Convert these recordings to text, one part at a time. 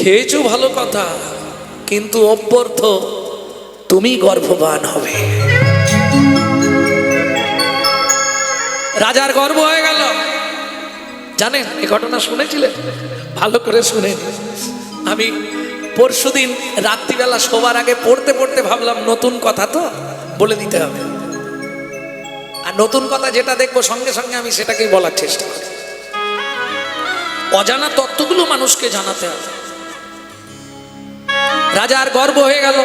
খেয়েছো ভালো কথা, কিন্তু অব্যর্থ তুমি গর্ভবান হবে। রাজার গর্ব হয়ে গেল। জানেন এই ঘটনা শুনেছিলেন? ভালো করে শুনেন। আমি পরশুদিন রাত্রিবেলা শোবার আগে পড়তে পড়তে ভাবলাম নতুন কথা তো বলে দিতে হবে, আর নতুন কথা যেটা দেখবো সঙ্গে সঙ্গে আমি সেটাকেই বলার চেষ্টা করি। অজানা তত্ত্বগুলো মানুষকে জানাতে হবে। রাজার গর্ব হয়ে গেল।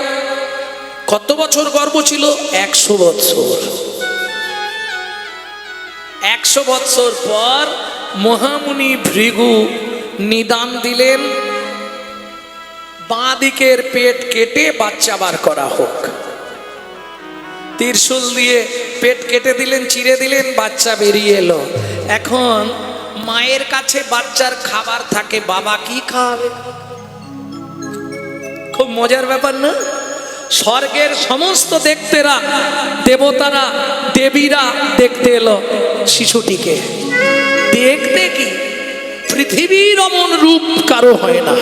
কত বছর গর্ব ছিল? 100 বছর। 100 বছর পর মহামুনি ভৃগু নিদান দিলেন, বাঁ দিকের পেট কেটে বাচ্চা বার করা হোক। ত্রিশূল দিয়ে পেট কেটে দিলেন, চিরে দিলেন, বাচ্চা বেরিয়ে এলো। এখন মায়ের কাছে বাচ্চার খাবার থাকে, বাবা কি খাওয়াবে? খুব মজার ব্যাপার না? স্বর্গের সমস্ত দেখতেরা, দেবতারা, দেবীরা দেখতে এলো শিশুটিকে। দেখতে কি পৃথিবীর অমন রূপ কারো হয় না।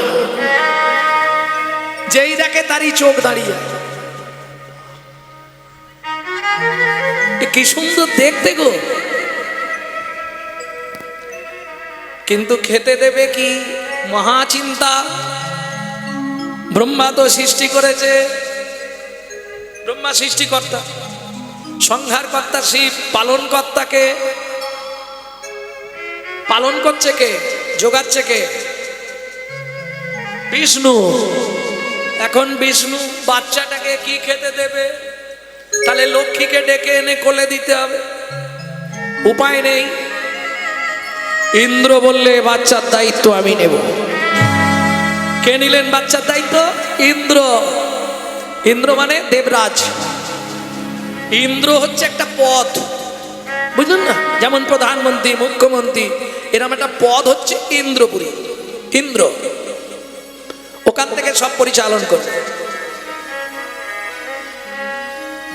যেই দেখে তারই চোখ দাঁড়িয়ে। কি সুন্দর দেখতে গো, কিন্তু খেতে দেবে কি? মহা চিন্তা। ব্রহ্মা তো সৃষ্টি করেছে, ব্রহ্মা সৃষ্টিকর্তা, সংহারকর্তা শিব, পালন কর্তাকে পালন করছে কে? যোগাচ্ছে কে? বিষ্ণু। এখন বিষ্ণু বাচ্চাটাকে কি খেতে দেবে? তাহলে লক্ষ্মীকে ডেকে এনে কোলে দিতে হবে, উপায় নেই। ইন্দ্র বললে বাচ্চার দায়িত্ব আমি নেব। কে নিলেন বাচ্চার দায়িত্ব? ইন্দ্র। ইন্দ্র মানে দেবরাজ। ইন্দ্র হচ্ছে একটা পদ, বুঝলেন না? যেমন প্রধানমন্ত্রী, মুখ্যমন্ত্রী, এরকম একটা পদ হচ্ছে ইন্দ্রপুরী। ইন্দ্র ওখান থেকে সব পরিচালন করবে।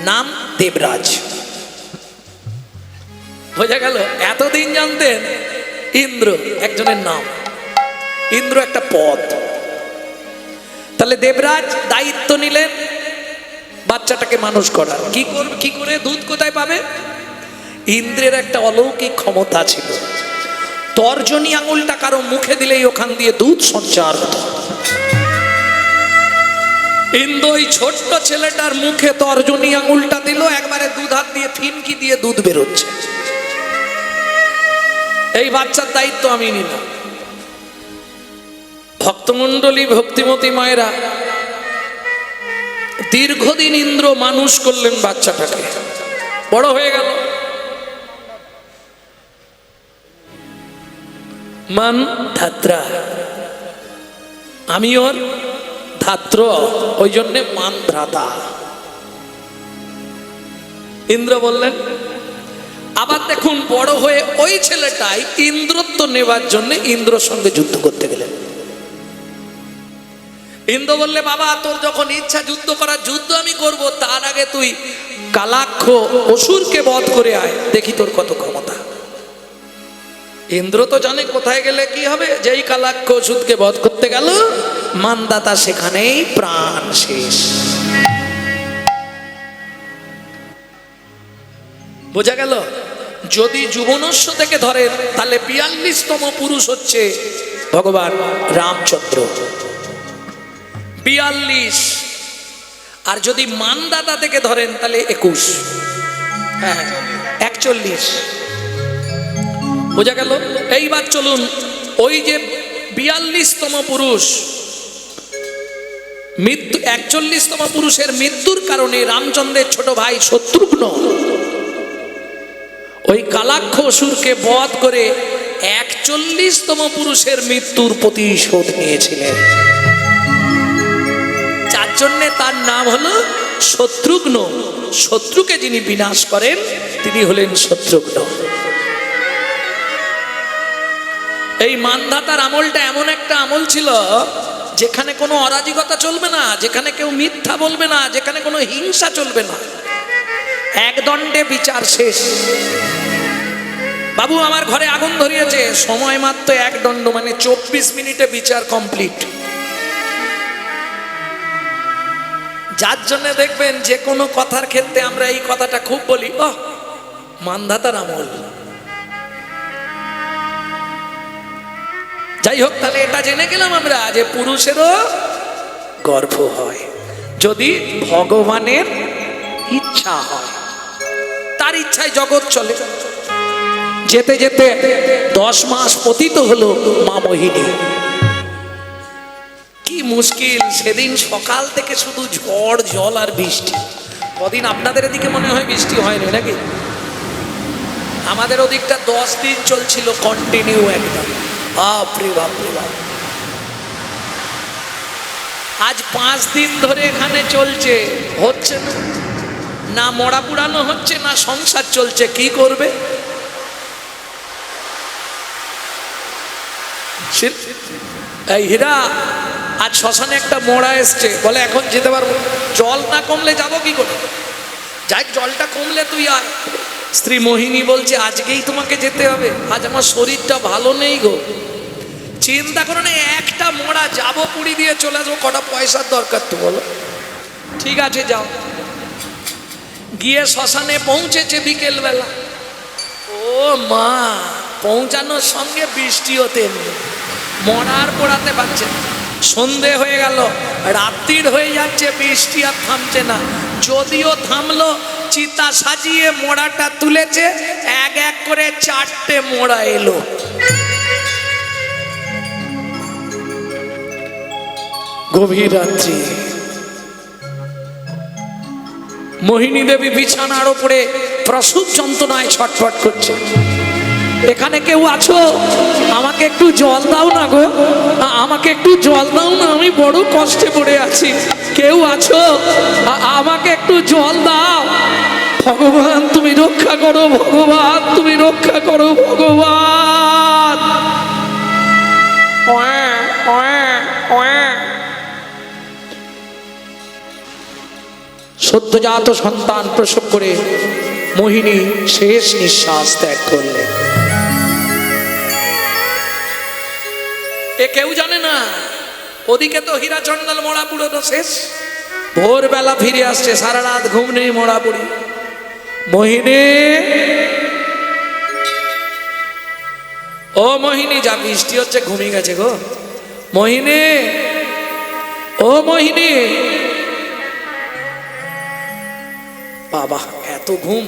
নাম দেবরাজ। বোঝা গেল? এতদিন জানতেন ইন্দ্র একজনের নাম, ইন্দ্র একটা পদ। তাহলে দেবরাজ দায়িত্ব নিলেন বাচ্চাটাকে মানুষ করার। কি করবে? কি করে? দুধ কোথায় পাবে? ইন্দ্রের একটা অলৌকিক ক্ষমতা ছিল, তর্জনী আঙুলটা কারো মুখে দিলেই ওখান দিয়ে দুধ সঞ্চার হতো। ইন্দ্র ওই ছোট্ট ছেলেটার মুখে তর্জনী আঙুলটা দিল, একবারে দুধ হাত দিয়ে ফিনকি দিয়ে দুধ বেরোচ্ছে। এই বাচ্চার দায়িত্ব আমি নিলাম। ভক্তমণ্ডলী, ভক্তিমতী মায়েরা, দীর্ঘদিন ইন্দ্র মানুষ করলেন বাচ্চাটাকে, বড় হয়ে গেল। মান ধাত্রা, আমি ওর ধাত্র, ওই জন্যে মান ধাতা। ইন্দ্র বললেন। আবার দেখুন, বড় হয়ে ওই ছেলেটাই ইন্দ্রত্ব নেবার জন্য ইন্দ্রর সঙ্গে যুদ্ধ করতে গেলেন। ইন্দ্র বললে, বাবা তোর যখন ইচ্ছা যুদ্ধ করার, যুদ্ধ আমি করব, তার আগে তুই কালাক্ষ অসুরকে বধ করে আয়, দেখি তোর কত ক্ষমতা। ইন্দ্র তো জানে কোথায় গেলে কি হবে। যেই কালাক্ষ অসুরকে বধ করতে গেল, মানদাতা সেখানেই প্রাণ শেষ। বোঝা গেল? যদি যুবনস্য থেকে ধরেন তাহলে 42তম পুরুষ হচ্ছে ভগবান রামচন্দ্র, 42। আর যদি মানদাতা থেকে ধরেন তাহলে 21, হ্যাঁ 41। বোঝা গেল? এইবার চলুন, ওই যে 42তম পুরুষ মৃত্যু, 41তম পুরুষের মৃত্যুর কারণে রামচন্দ্রের ছোট ভাই শত্রুঘ্ন ওই কালাক্ষ অসুরকে বধ করে 41তম পুরুষের মৃত্যুর প্রতিশোধ নিয়েছিলেন। যার জন্যে তার নাম হলো শত্রুঘ্ন। শত্রুকে যিনি বিনাশ করেন তিনি হলেন শত্রুঘ্ন। এই মানধাতার আমলটা এমন একটা আমল ছিল যেখানে কোনো অরাজকতা চলবে না, যেখানে কেউ মিথ্যা বলবে না, যেখানে কোনো হিংসা চলবে না। এক দণ্ডে বিচার শেষ। বাবু আমার ঘরে আগুন ধরিয়েছে, সময় মাত্র এক দণ্ড, মানে 24 মিনিটে বিচার কমপ্লিট। যার জন্য দেখবেন যে কোনো কথার ক্ষেত্রে আমরা এই কথাটা খুব বলি, ও মানধাতার আমল। যাই হোক, তাহলে এটা জেনে গেলাম আমরা যে পুরুষেরও গর্ভ হয় যদি ভগবানের ইচ্ছা হয়, তার ইচ্ছায় জগৎ চলে। যেতে যেতে 10 মাস পতিত হলো মা মোহিনী। কি মুশকিল, সেদিন সকাল থেকে শুধু ঝড় জল আর বৃষ্টি। কদিন আপনাদের এদিকে মনে হয় বৃষ্টি হয়নি নাকি? আমাদের ওদিকটা 10 দিন চলছিল কন্টিনিউ একদম। বাপরে বাপরে বাপ। আজ 5 দিন ধরে এখানে চলছে, হচ্ছে না, না মরা পুরানো হচ্ছে, না সংসার চলছে। কি করবে? এই হীরা, আজ শ্মশানে একটা মোড়া এসছে, বলে এখন যেতে পারবো। জল না কমলে যাব কি করে? যাই, জলটা কমলে তুই আয়। স্ত্রী মোহিনী বলছে আজকেই তোমাকে যেতে হবে, আজ আমার শরীরটা ভালো নেই গো। চিন্তা করো না, একটা মোড়া যাবো, পুরি দিয়ে চলে আসবো, কটা পয়সার দরকার তো বলো। ঠিক আছে যাও। গিয়ে শ্মশানে পৌঁছেছে বিকেল বেলা। ও মা, পৌঁছানোর সঙ্গে বৃষ্টিও তেমনি, মরার পোড়াতে পারছে না। সন্ধে হয়ে গেল, রাত্রির হয়ে যাচ্ছে, বৃষ্টি আর থামছে না। যদিও থামলো, চিতা সাজিয়ে মোড়াটা তুলেছে, এক এক করে 4টে মোড়া এলো। গভীর রাত্রি, মোহিনী দেবী বিছানার উপরে প্রসব যন্ত্রণায় ছটফট করছে। এখানে কেউ আছো? আমাকে একটু জল দাও না গো, আমাকে একটু জল দাও না, আমি বড় কষ্টে পড়ে আছি। কেউ আছো? আমাকে একটু জল দাও। ভগবান তুমি রক্ষা করো, ভগবান তুমি রক্ষা করো, ভগবান। সদ্যজাত সন্তান প্রসব করে মোহিনী শেষ নিঃশ্বাস ত্যাগ করলেন। এ কেউ জানে না, ওদিকে তো হীরা চন্ডাল মোড়া পুরো শেষ। ভোরবেলা ফিরে আসছে, সারা রাত ঘুম নেই মোড়া পুরি। মোহিনী, ও মোহিনী, যা বৃষ্টি হচ্ছে, ঘুমিয়ে গেছে গো। মোহিনী, ও মোহিনী। বাবা, এত ঘুম।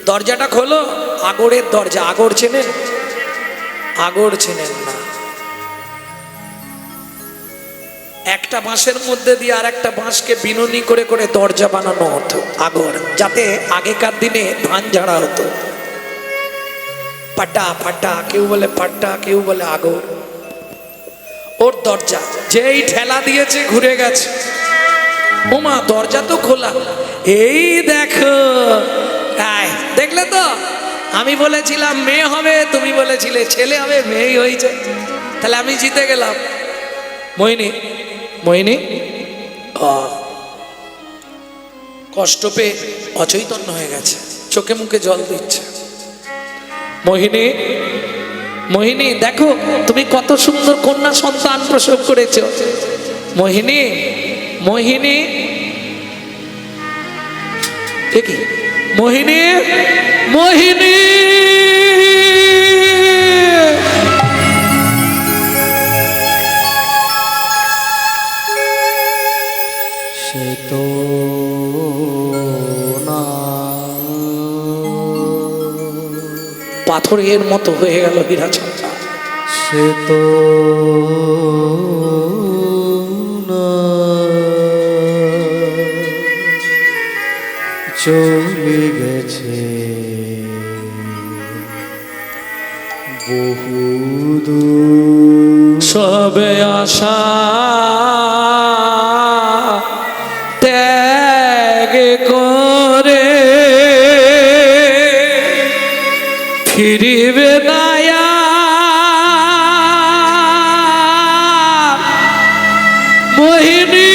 দরজাটা খোলো। আগরের দরজা। আগর চেনেন? আগর চেনেন না? একটা বাঁশের মধ্যে দিয়ে আর একটা বাঁশকে বিনুনি করে করে দরজা বানানো হতো, আগর, যাতে আগেকার দিনে ধান ঝাড়া হতো। পাটা পাটা, কেউ বলে পাটা, কেউ বলে আগর। ওর দরজা যেই ঠেলা দিয়েছে ঘুরে গেছে। ওমা, দরজা তো খোলা। এই দেখো, দেখলে তো, আমি বলেছিলাম মেয়ে হবে, তুমি বলেছিলে ছেলে হবে, মেয়েই হয়েছে। তাহলে আমি জিতে গেলাম। মোহিনী, মোহিনী কষ্ট পেয়ে অচৈতন্য হয়ে গেছে, চোখে মুখে জল দিচ্ছে। মোহিনী, মোহিনী দেখো, তুমি কত সুন্দর কন্যা সন্তান প্রসব করেছো। মোহিনী, মোহিনী, কি মোহিনী, মোহিনী। সে তো না, পাথরের মতো হয়ে গেল হীরা চন্দ্র। সে তো চলে গেছে বহুদূর, সবে আশা ত্যাগ করে ফিরিবে না। মোহিনী,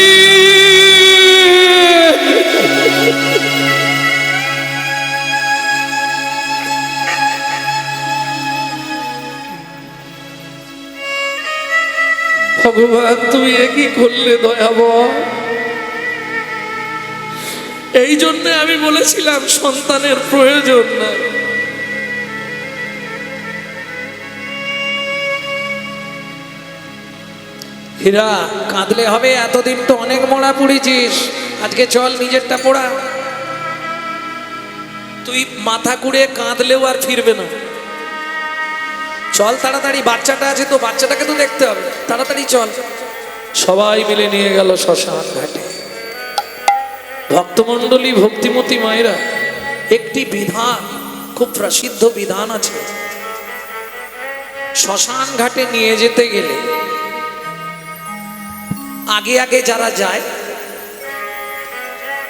ভগবান তুমি একই করলে দয়াবহ। এই জন্য আমি বলেছিলাম সন্তানের প্রয়োজন নাই। হীরা কাঁদলে হবে? এতদিন তো অনেক মরা পুড়েছিস, আজকে চল নিজেরটা পোড়া। তুই মাথা কুড়ে কাঁদলেও আর ফিরবে না। চল তাড়াতাড়ি, বাচ্চাটা আছে তো, বাচ্চাটাকে তো দেখতে হবে, তাড়াতাড়ি চল। সবাই মিলে নিয়ে গেল শ্মশান ঘাটে। ভক্তমণ্ডলী, ভক্তিমতী মায়েরা, একটি বিধান, খুব প্রসিদ্ধ বিধান আছে। শ্মশান ঘাটে নিয়ে যেতে গেলে আগে আগে যারা যায়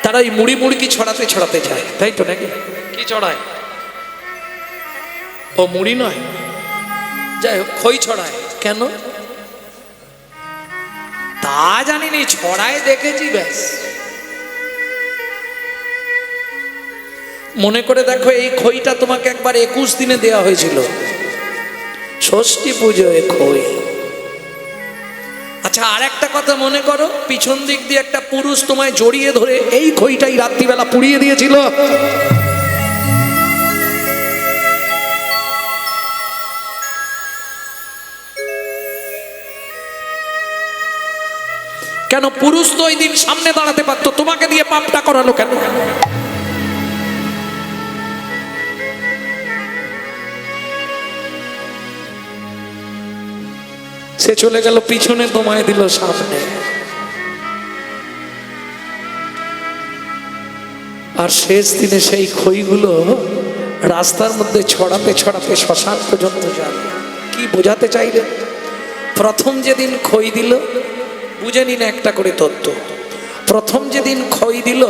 তারা ওই মুড়ি মুড়কি ছড়াতে ছড়াতে যায়, তাই তো নাকি? কি চড়ায়? ও মুড়ি নয়, যাই হোক খই ছড়ায়। কেন তা জানিনি, ছড়ায় দেখেছি ব্যাস। মনে করে দেখো, এই খইটা তোমাকে একবার 21 দিনে দেওয়া হয়েছিল, ষষ্ঠী পুজোয় খই। আচ্ছা, আর একটা কথা মনে করো, পিছন দিক দিয়ে একটা পুরুষ তোমায় জড়িয়ে ধরে এই খইটাই রাত্রিবেলা পুড়িয়ে দিয়েছিল। কেন? পুরুষ তো ওই দিন সামনে দাঁড়াতে পারতো, তোমাকে দিয়ে পাপটা করালো কেন? সে চলে গেল পিছনে, তোমায় দিল সামনে। আর শেষ দিনে সেই খইগুলো রাস্তার মধ্যে ছড়াতে ছড়াতে শ্মশান পর্যন্ত যাবে। কি বোঝাতে চাইলেন? প্রথম যেদিন খই দিল, বুঝে নিন একটা করে তত্ত্ব। প্রথম যেদিন খই দিল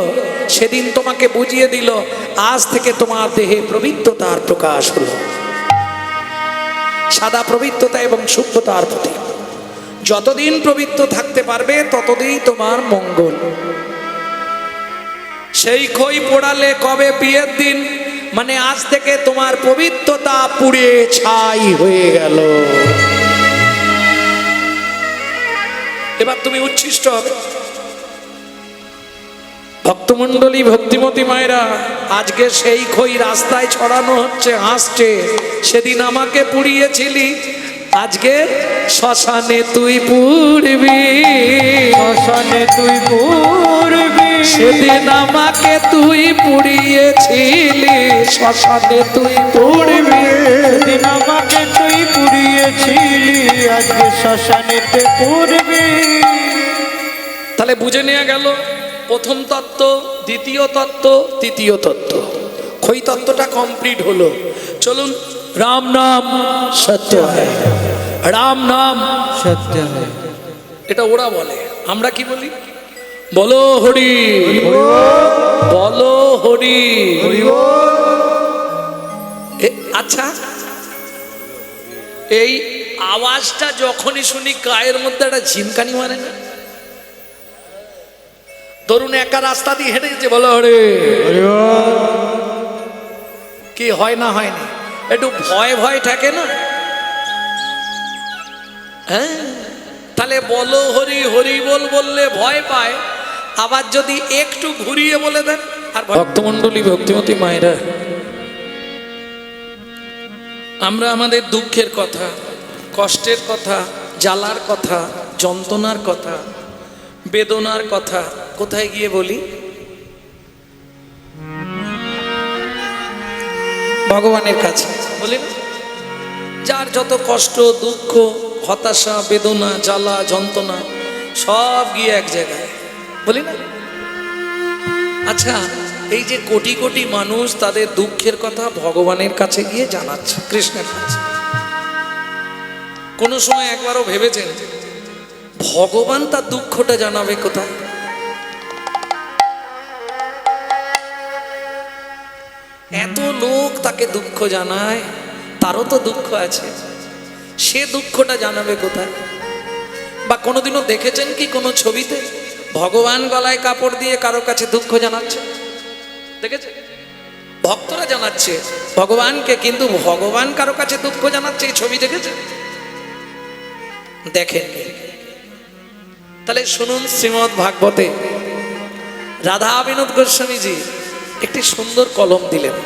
সেদিন তোমাকে বুঝিয়ে দিল আজ থেকে তোমার দেহে পবিত্রতার প্রকাশ হলো, সাদা পবিত্রতা এবং শুদ্ধতার প্রতীক। যতদিন পবিত্র থাকতে পারবে ততদিন তোমার মঙ্গল। সেই খই পোড়ালে কবে? বিয়ের দিন, মানে আজ থেকে তোমার পবিত্রতা পুড়ে ছাই হয়ে গেল। এবার তুমি উচ্ছিষ্ট হবে। ভক্তমণ্ডলী, ভক্তিমতী মায়েরা, আজকে সেই খই রাস্তায় ছড়ানো হচ্ছে, হাসছে। সেদিন আমাকে পুড়িয়েছিলি, আজকে শ্মশানে তুই পুড়বি, শ্মশানে তুই পুড়বি। সেদিন আমাকে তুই পুড়িয়েছিলি, শ্মশানে তুই পুড়বি। সেদিন আমাকে তুই পুড়িয়েছিলি, আজকে শ্মশানেতে পুড়বি। তাহলে বুঝে নেওয়া গেল প্রথম তত্ত্ব, দ্বিতীয় তত্ত্ব, তৃতীয় তত্ত্ব। খই তত্ত্বটা কমপ্লিট হলো। চলুন, রাম নাম সত্য হ্যায়, রাম নাম সত্য হ্যায়। এটা ওরা বলে, আমরা কি বলি? বলো হরি, বলো হরি। আচ্ছা, এই আওয়াজটা যখনই শুনি গায়ের মধ্যে একটা ঝিনকানি মানে না? ধরুন একা রাস্তা দিয়ে হেঁটে গেছে, বলো হরে, কি হয় না? হয়নি? একটু ভয় ভয় থাকে না? হ্যাঁ, তাহলে বলো হরি, হরি বল বললে ভয় পায়, আবার যদি একটু ঘুরিয়ে বলে দেন। আর ভক্তমণ্ডলী, ভক্তিমতী মায়েরা, আমরা আমাদের দুঃখের কথা, কষ্টের কথা, জ্বালার কথা, যন্ত্রণার কথা, বেদনার কথা কোথায় গিয়ে বলি? ভগবানের কাছে বলি না? যার যত কষ্ট, দুঃখ, হতাশা, বেদনা, জ্বালা, যন্ত্রণা সব গিয়ে এক জায়গায় বলি না? আচ্ছা, এই যে কোটি কোটি মানুষ তাদের দুঃখের কথা ভগবানের কাছে গিয়ে জানাচ্ছে, কৃষ্ণের কাছে, কোনো সময় একবারও ভেবেছেন ভগবান তার দুঃখটা জানাবে কোথায়? এত লোক তাকে দুঃখ জানায়, তারও তো দুঃখ আছে, সে দুঃখটা জানাবে কোথায়? বা কোনোদিনও দেখেছেন কি কোনো ছবিতে ভগবান গলায় কাপড় দিয়ে কারো কাছে দুঃখ জানাচ্ছে? দেখেছেন? ভক্তরা জানাচ্ছে ভগবানকে, কিন্তু ভগবান কারো কাছে দুঃখ জানাচ্ছে, এই ছবি দেখেছেন? দেখেন। তাহলে শুনুন, শ্রীমদ্ ভাগবতে রাধা বিনোদ গোস্বামীজি একটি সুন্দর কলম দিলেন।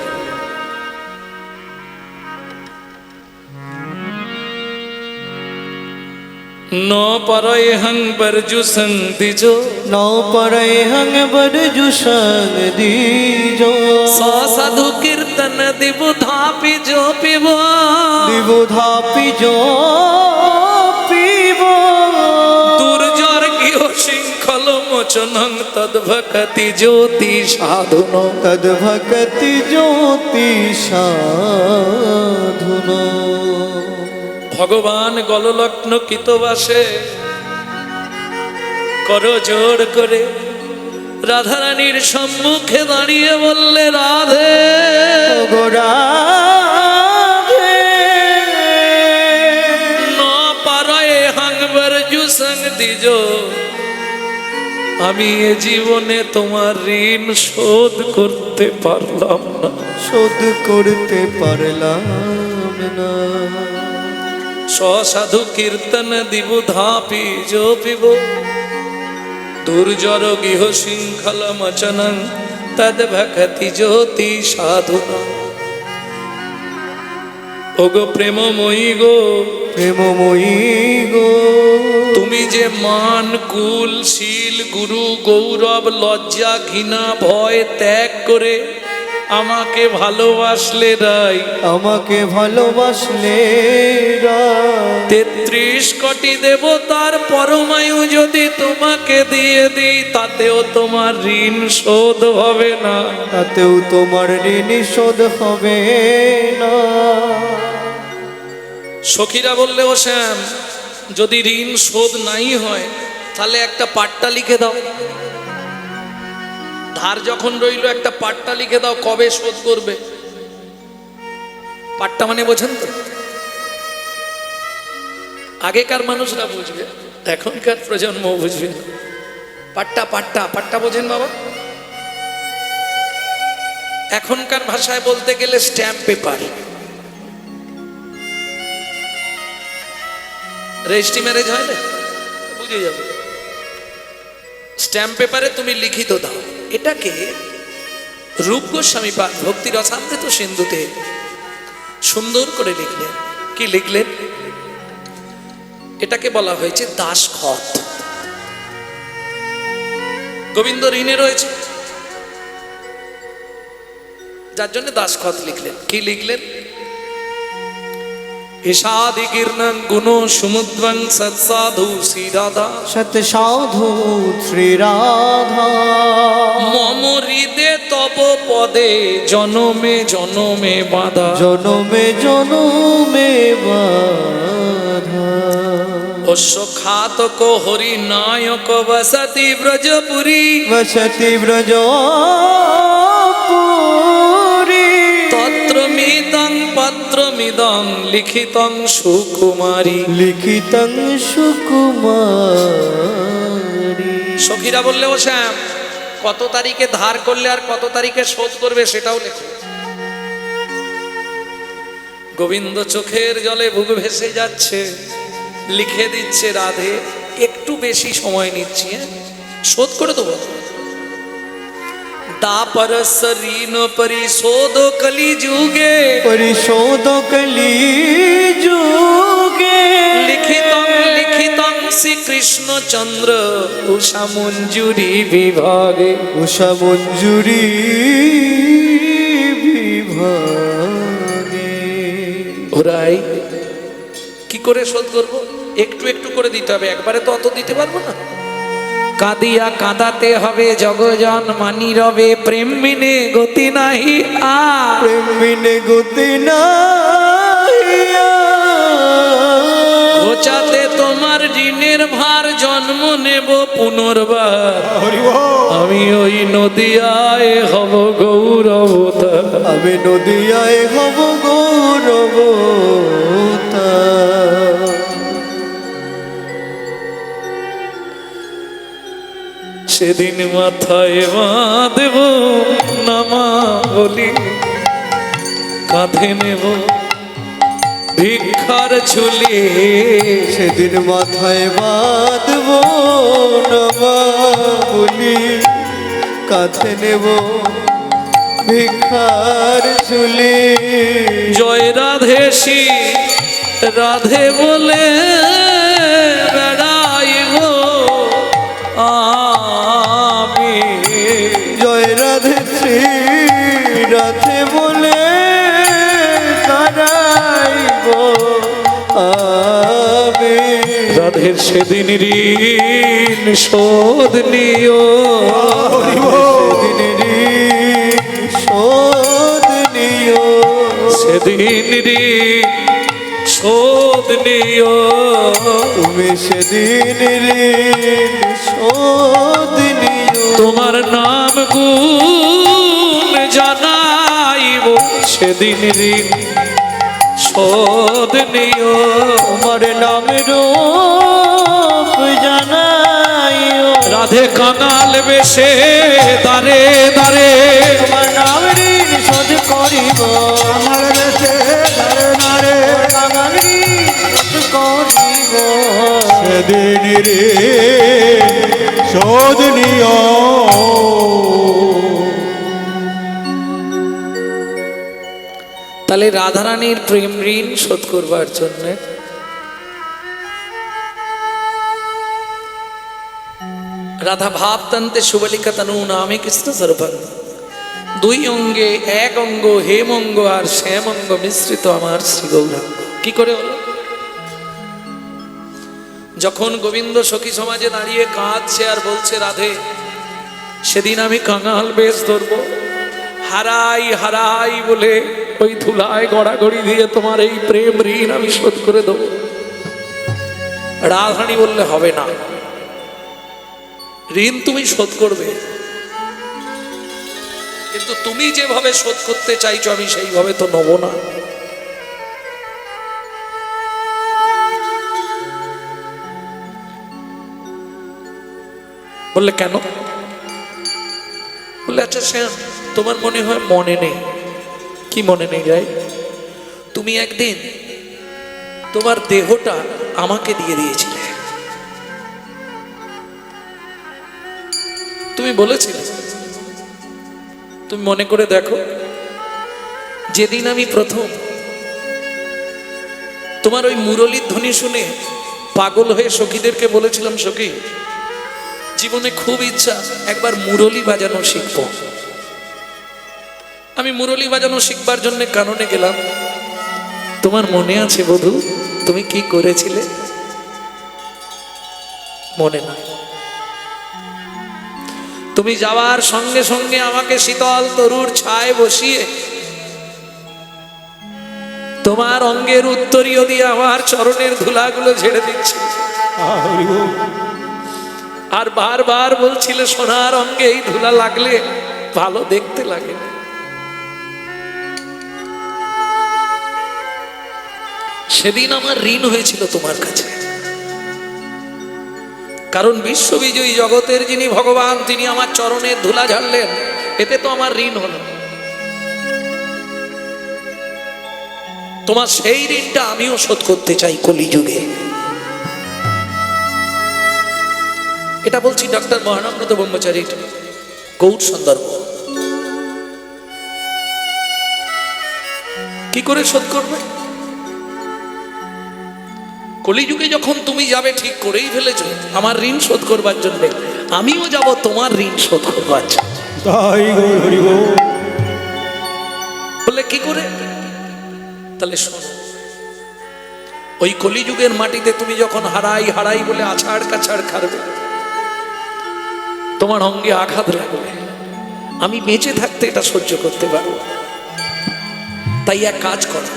नो परय हंग बरजु संग दिजो नौ परै हंग बरजु संग दीजो साधु कीर्तन दिबु धापि जो पिबो विबुधा पिजो पीबो दुर्जर गृह शृंखल मोचनं तद्भक्ति ज्योति साधुनो तद्भक्ति ज्योति साधुनो ভগবান গললগ্ন কিতবাসে করজোড় করে রাধারানীর সম্মুখে দাঁড়িয়ে বললে, রাধে গো রাধে ন পারয়ে হাঙ্গবার জুসং দিজো, আমি এ জীবনে তোমার ঋণ শোধ করতে পারলাম না, শোধ করতে পারলাম না। সাধু কীর্তন দিব ধাপি যো পিব দুর্জর গৃহ শৃঙ্খল মচনং তদ ভক্তি জ্যোতি সাধু। ওগো প্রেমময়ী গো, প্রেমময়ী গো, তুমি যে মান কুল শীল গুরু গৌরব লজ্জা ঘৃণা ভয় ত্যাগ করে আমাকে ভালোবাসলে রাই, আমাকে ভালোবাসলে 33 কোটি দেবতার পরমায়ু যদি তোমাকে দিয়ে দিই তাতেও তোমার ঋণ শোধ হবে না, তাতেও তোমার ঋণ শোধ হবে না। সখীরা বললে, ও শ্যাম, যদি ঋণ শোধ নাই হয় তাহলে একটা পাট্টা লিখে দাও, ধার যখন রইল একটা পাট্টা লিখে দাও, কবে শোধ করবে? পাট্টা মানে বোঝেন তো? আগেকার মানুষরা বুঝবে, এখনকার প্রজন্ম বুঝবে না। পাট্টা পাট্টা পাট্টা বোঝেন বাবা? এখনকার ভাষায় বলতে গেলে স্ট্যাম্প পেপার। রেজিস্ট্রি ম্যারেজ হয় না, বুঝে যাবে। স্ট্যাম্প পেপারে তুমি লিখিত দাও। এটাকে রূপ গোস্বামী পাদ ভক্তি রসামৃত সিন্ধুতে সুন্দর করে লিখলেন। কি লিখলেন? এটাকে বলা হয়েছে দাসখত। গোবিন্দ ঋণে রয়েছে, যার জন্য দাসখত লিখলেন। কি লিখলেন? ঈশাদি কীর্ণং গুণ সমুদ্রং সৎসাধু শ্রী রাধা, সত সাধু শ্রী রাধা, মম হৃদে তব পদে জনমে জনমে বাধা, জনমে জনমে বাধা। অশ্ব খাতক হরি নায়ক বসতি ব্রজপুরী, বসতি ব্রজপুরী, তত্রমিদং পত্রমিদং লিখিতং সুকুমারী, লিখিতং সুকুমারী। সখীরা বললে, ও শ্যাম, কত তারিখে ধার করলে আর কত তারিখে শোধ করবে সেটাও লেখো। গোবিন্দ চোখের জলে বুক ভেসে যাচ্ছে, লিখে দিচ্ছে, রাধে একটু বেশি সময় নিচ্ছি, শোধ করে দেবো। দাপরস ঋণ পরিশোধ কলি যুগে, পরিশোধ কলি যুগে, লিখিতং লিখিতং শ্রীকৃষ্ণ চন্দ্র উষা মঞ্জুরি বিভাগে, উষা মঞ্জুরি বিভাগে। ওরাই কি করে শোধ করবো? একটু একটু করে দিতে হবে, একবারে তো অত দিতে পারবো না। কাঁদিয়া কাঁদাতে হবে জগজন মানি রবে, প্রেম বিনে গতি নাহি আর, প্রেম বিনে গতি নাহি আর। ঘোচাতে তোমার ঋণের ভার জন্ম নেব পুনর্বার, আমি ওই নদিয়ায় হব গৌরবতার, আমি নদিয়ায় হব গৌরবতার। সেদিন মাথায় বাঁধব নামা বলি, কাঁধে নেব ভিক্ষার ঝুলি, সেদিন মাথায় বাঁধব নামা বলি, কাছে নেব ভিক্ষার ঝুলি। জয় রাধে শ্রী রাধে বলে বেড়াইব আমি। জয় রাধে শ্রী রাধে বলে দাঁড়াইব আমি। রাধের সেদিন ঋণ শোধ নিও, সেদিন ঋণ শোধ নিও। সেদিন ঋণ শোধ নিও। তুমি সেদিন ঋণ শোধ নিও। তোমার নাম গুণ জানাইব, সেদিন ঋণ শোধ নিও। তোমার নাম রূপ জানাইও। রাধে কাঙাল বেশে দারে দারে, তোমার নাম ঋণ শোধ করিব। আমার দেশে দাঁড়ে দাঁড়ে আমার ঋণ শোধ করিব। সেদিন ঋণ শোধ নিও। তাহলে রাধারানীর প্রেম ঋণ শোধ করবার জন্য রাধা ভাবতন্তে সুবলিকা তনু নামে কৃষ্ণ সর্বাঙ্গ, দুই অঙ্গে এক অঙ্গ হেমঙ্গ আর শ্যামঙ্গ মিশ্রিত আমার শ্রী গৌরাঙ্গ। কি করে হলো? যখন গোবিন্দ সখী সমাজে দাঁড়িয়ে কাঁদছে আর বলছে রাধে সেদিন আমি কাঙাল বেশ ধরবো, হারাই হারাই বলে ওই ধুলায় গড়াগড়ি দিয়ে তোমার এই প্রেম ঋণ আমি শোধ করে দেব। রাধারানী বললে হবে না, ঋণ তুমি শোধ করবে, কিন্তু তুমি যেভাবে শোধ করতে চাইছো আমি সেইভাবে তো নেব না। বললে কেন? বললে আচ্ছা শ্যাম, তোমার মনে হয় মনে নেই। কি মনে নেই যাই? তুমি একদিন তোমার দেহটা আমাকে দিয়ে দিয়েছিলে, তুমি বলেছিলে। তুমি মনে করে দেখো, যেদিন আমি প্রথম তোমার ওই মুরলীর ধ্বনি শুনে পাগল হয়ে সখীদেরকে বলেছিলাম, সখী জীবনে খুব ইচ্ছা একবার মুরলী বাজানো শিখবো। আমি মুরলী বাজানো শিখবার জন্য কাননে গেলাম। তোমার মনে আছে বধূ তুমি কি করেছিলে? মনে নাই। তুমি যাওয়ার সঙ্গে সঙ্গে আমাকে শীতল তরুর ছায় বসিয়ে তোমার অঙ্গের উত্তরীয় দিয়ে আমার চরণের ধুলাগুলো ঝেড়ে দিচ্ছে, আর বারবার বলছিলে সোনার অঙ্গে এই ধুলা লাগলে ভালো দেখতে লাগে। সেদিন আমার ঋণ হয়েছিল তোমার কাছে, কারণ বিশ্ববিজয়ী জগতের যিনি ভগবান তিনি আমার চরণের ধুলা ঝাড়লেন, এতে তো আমার ঋণ হলো। তোমার সেই ঋণটা আমিও শোধ করতে চাই কলিযুগে। এটা বলছি ডক্টর মহানন্দ ব্রহ্মচারীর গৌড় সন্দর্ভ। কি করে শোধ করবে? কলিযুগে যখন তুমি যাবে ঠিক করেই ফেলেছ আমার ঋণ শোধ করবার জন্য, আমিও যাব তোমার ঋণ শোধ করবার জন্য। বললে কি করে? তাহলে শোনো, ওই কলিযুগের মাটিতে তুমি যখন হারাই হারাই বলে আছাড় কাছাড় খারবে, তোমার অঙ্গে আঘাত লাগবে, আমি বেঁচে থাকতে এটা সহ্য করতে পারবো। তাই এক কাজ করো,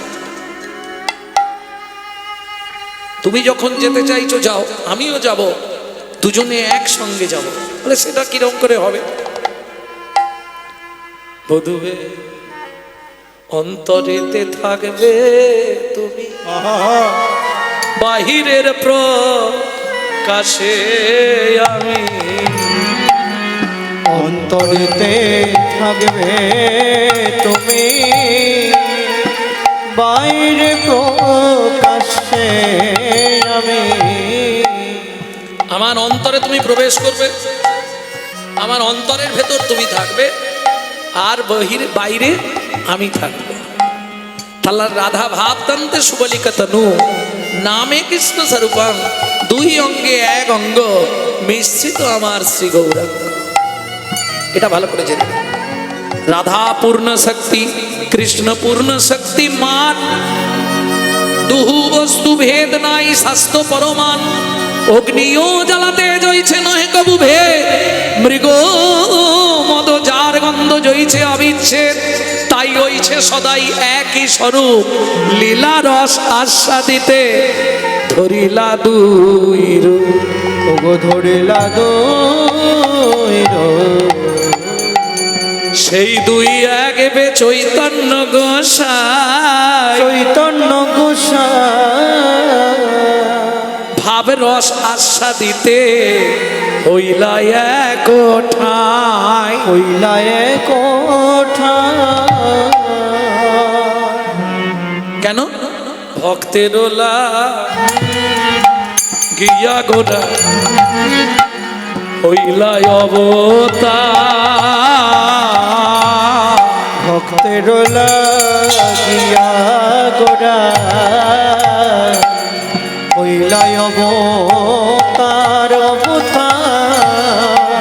তুমি যখন যেতে চাইছো যাও, আমিও যাব, দুজনে একসঙ্গে যাব। বলে সেটা কিরকম করে হবে? বধূবে অন্তরেতে থাকবে তুমি, বাহিরের প্রকাশে আমি। অন্তরেতে থাকবে তুমি, বাইরে প্রকাশে আমি। আমার অন্তরে তুমি প্রবেশ করবে, আমার অন্তরের ভেতর তুমি থাকবে, আর বাইরে আমি থাকবো। তাহলে রাধা ভাবতান্তে সুবলিকা তনু নামে কৃষ্ণ স্বরূপং, দুই অঙ্গে এক অঙ্গ মিশ্রিত আমার শ্রী গৌরাঙ্গ। এটা ভালো করে জেনে নিন। রাধা পূর্ণ শক্তি, কৃষ্ণ পূর্ণ শক্তি মান, দুহু বস্তু ভেদ নাই শাস্ত্র পরমান। অগ্নিও জ্বালাতে জইছে নহে কবু ভেদ, মৃগ মদ যার গন্ধ জইছে অবিচ্ছেদ। তাই হইছে সদাই একই স্বরূপ, লীলা রস আস্বাদিতে ধরিলা দুই রূপ। ওগো ধরিলা দুই রূপ, সেই দুই একবে চৈতন্য গোসাই, চৈতন্য গোসাই ভাব রস আস্বাদিতে হইলা এক ঠাই। হইলা এক ঠাই। কেন? ভক্তের গিয়া গোরা হইলা অবতার। ভক্তের লাগিয়া গোরা হইলাই অবতার অবতার।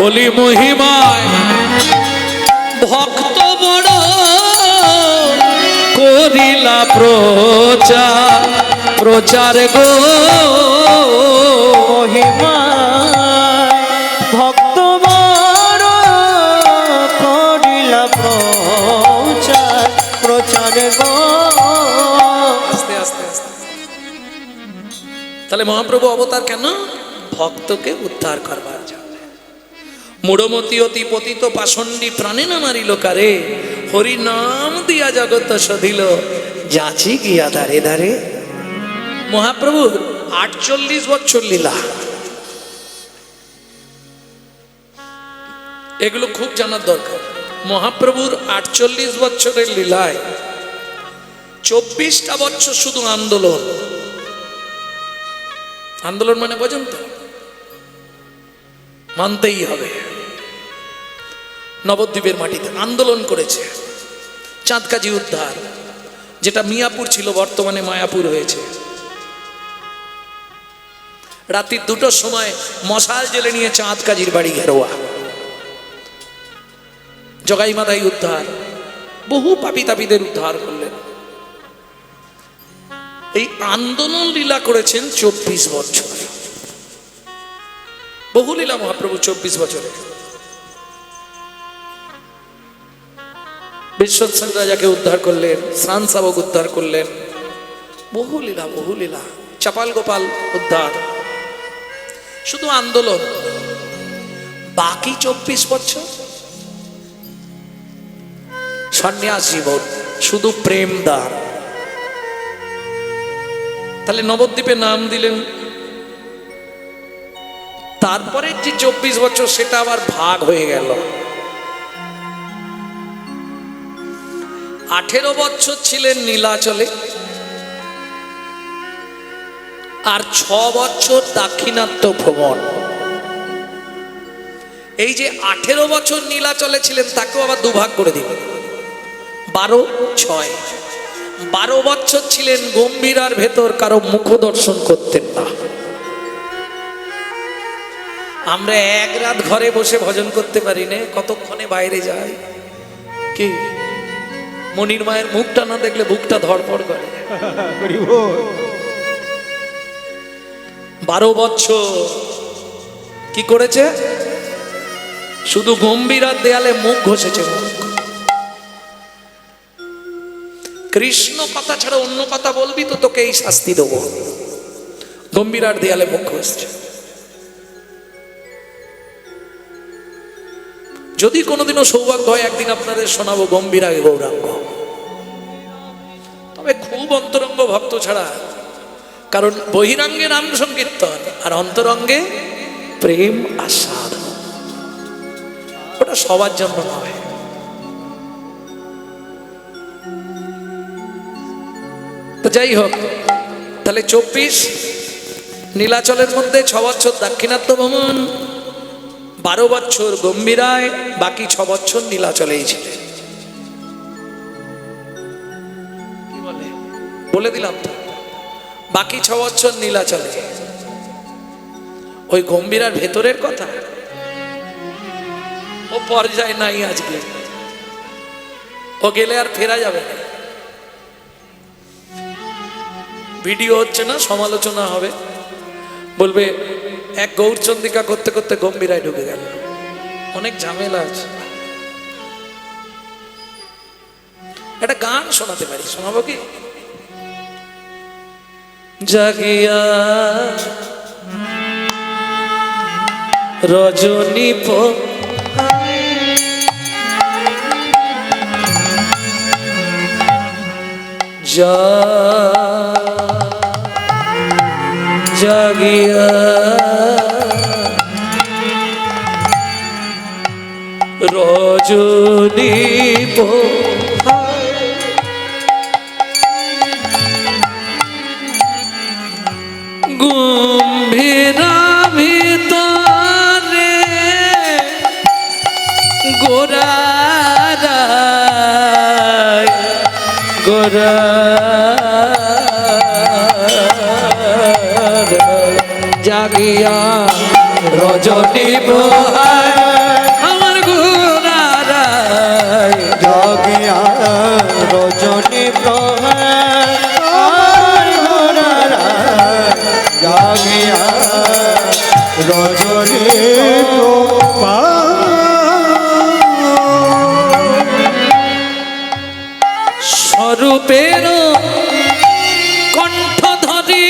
বলি মহিমায় ভক্ত বড় করিলা প্রচার, প্রচার গো মহিমায় ভক্ত বড় করিলা প্রচার, প্রচার গো। আস্তে আস্তে আস্তে। তাহলে মহাপ্রভু অবতার কেন? ভক্তকে উদ্ধার করবার জন্য। মূঢ়মতি অতি পতিত পাষণ্ডী প্রাণে না মারিল কারে, হরি নাম দিয়া জগৎ সধিল যাচি গিয়া ধারে ধারে। মহাপ্রভু 48 বছর লীলা, এগুলো খুব জানার দরকার। মহাপ্রভুর 48 বছরের লীলায় 24টা বছর শুধু আন্দোলন। আন্দোলন মানে বোঝেন তো? মানতেই হবে। নবদ্বীপের মাটিতে আন্দোলন করেছে। চাঁদকাজি উদ্ধার, যেটা মিয়াপুর ছিল বর্তমানে মায়াপুর হয়েছে। রাত্রি 2টোর সময় মশাল জেলে নিয়ে চাঁদকাজির বাড়ি ঘেরোয়া। জগাই মাদাই উদ্ধার, বহু পাপী তাপীদের উদ্ধার করলেন। এই আন্দোলন লীলা করেছেন 24 বছর। বহু লীলা মহাপ্রভু 24 বছরে। বিশ্বনাথ রাজাকে উদ্ধার করলেন, শ্রান শাবক উদ্ধার করলেন। বহু লীলা, বহু লীলা। চাপাল গোপাল উদ্ধার। শুধু আন্দোলন। বাকি 24 বছর সন্ন্যাস জীবন, শুধু প্রেম দান। তাহলে নবদ্বীপে নাম দিলেন। তারপরে যে 24 বছর সেটা আবার ভাগ হয়ে গেল। 18 বছর ছিলেন নীলাচলে, আর 6 বছর দাক্ষিণাত্য ভ্রমণ। এই যে 18 বছর নীলাচলে ছিলেন তাকেও আবার দুভাগ করে দিলেন, 12, 6। 12 বছর ছিলেন গম্ভীরার ভেতর, কারো মুখ দর্শন করতেন না। আমরা এক রাত ঘরে বসে ভজন করতে পারি না, কতক্ষণে বাইরে যাই। কি মনির মায়ের মুখটা না দেখলে বুকটা ধড়ফড় করে। 12 বছর কি করেছে? শুধু গম্ভীরার দেয়ালে মুখ ঘষেছে। মুখ কৃষ্ণ কথা ছাড়া অন্য কথা বলবি তো তোকে এই শাস্তি দেবো। গম্ভীরার দেয়ালে মুখ ঘষছে। যদি কোনোদিনও সৌভাগ্য হয় একদিন আপনাদের শোনাবো গম্ভীরা গৌরাঙ্গ। তবে খুব অন্তরঙ্গ ভক্ত ছাড়া, কারণ বহিরাঙ্গে নাম সংকীর্তন আর অন্তরঙ্গে প্রেম আস্বাদ, ওটা সবার জন্য নয়। তো যাই হোক, তাহলে 24 নীলাচলের মধ্যে 6 বছর দাক্ষিণাত্য ভ্রমণ, 12 বছর গম্ভীরায়, বাকি 6 বছর নীলাচলেই ছিলেন। কি বলে দিলাম তো, বাকি 6 বছর নীলাচলে। ওই গম্ভীরার ভেতরের কথা, ও পর্যায়ে নাই আজকে, ও গেলে আর ফেরা যাবে না। ভিডিও হচ্ছে না, সমালোচনা হবে, বলবে এক গৌরচন্দ্রিকা করতে করতে গম্ভীরায় ঢুকে গেল। অনেক ঝামেলা আছে। একটা গান শোনাতে পারি, শোনাবো কি? জাগিয়া রজনী জাগিয়া রজনী গম্ভীরা ভিতরে গোরারায় জাগিয়া রজনী পোহায় আমার গোরারায়, জাগিয়া রজনী পোহায় আমার গোরারায়, জাগিয়া রজনী স্বরূপের কণ্ঠ ধরি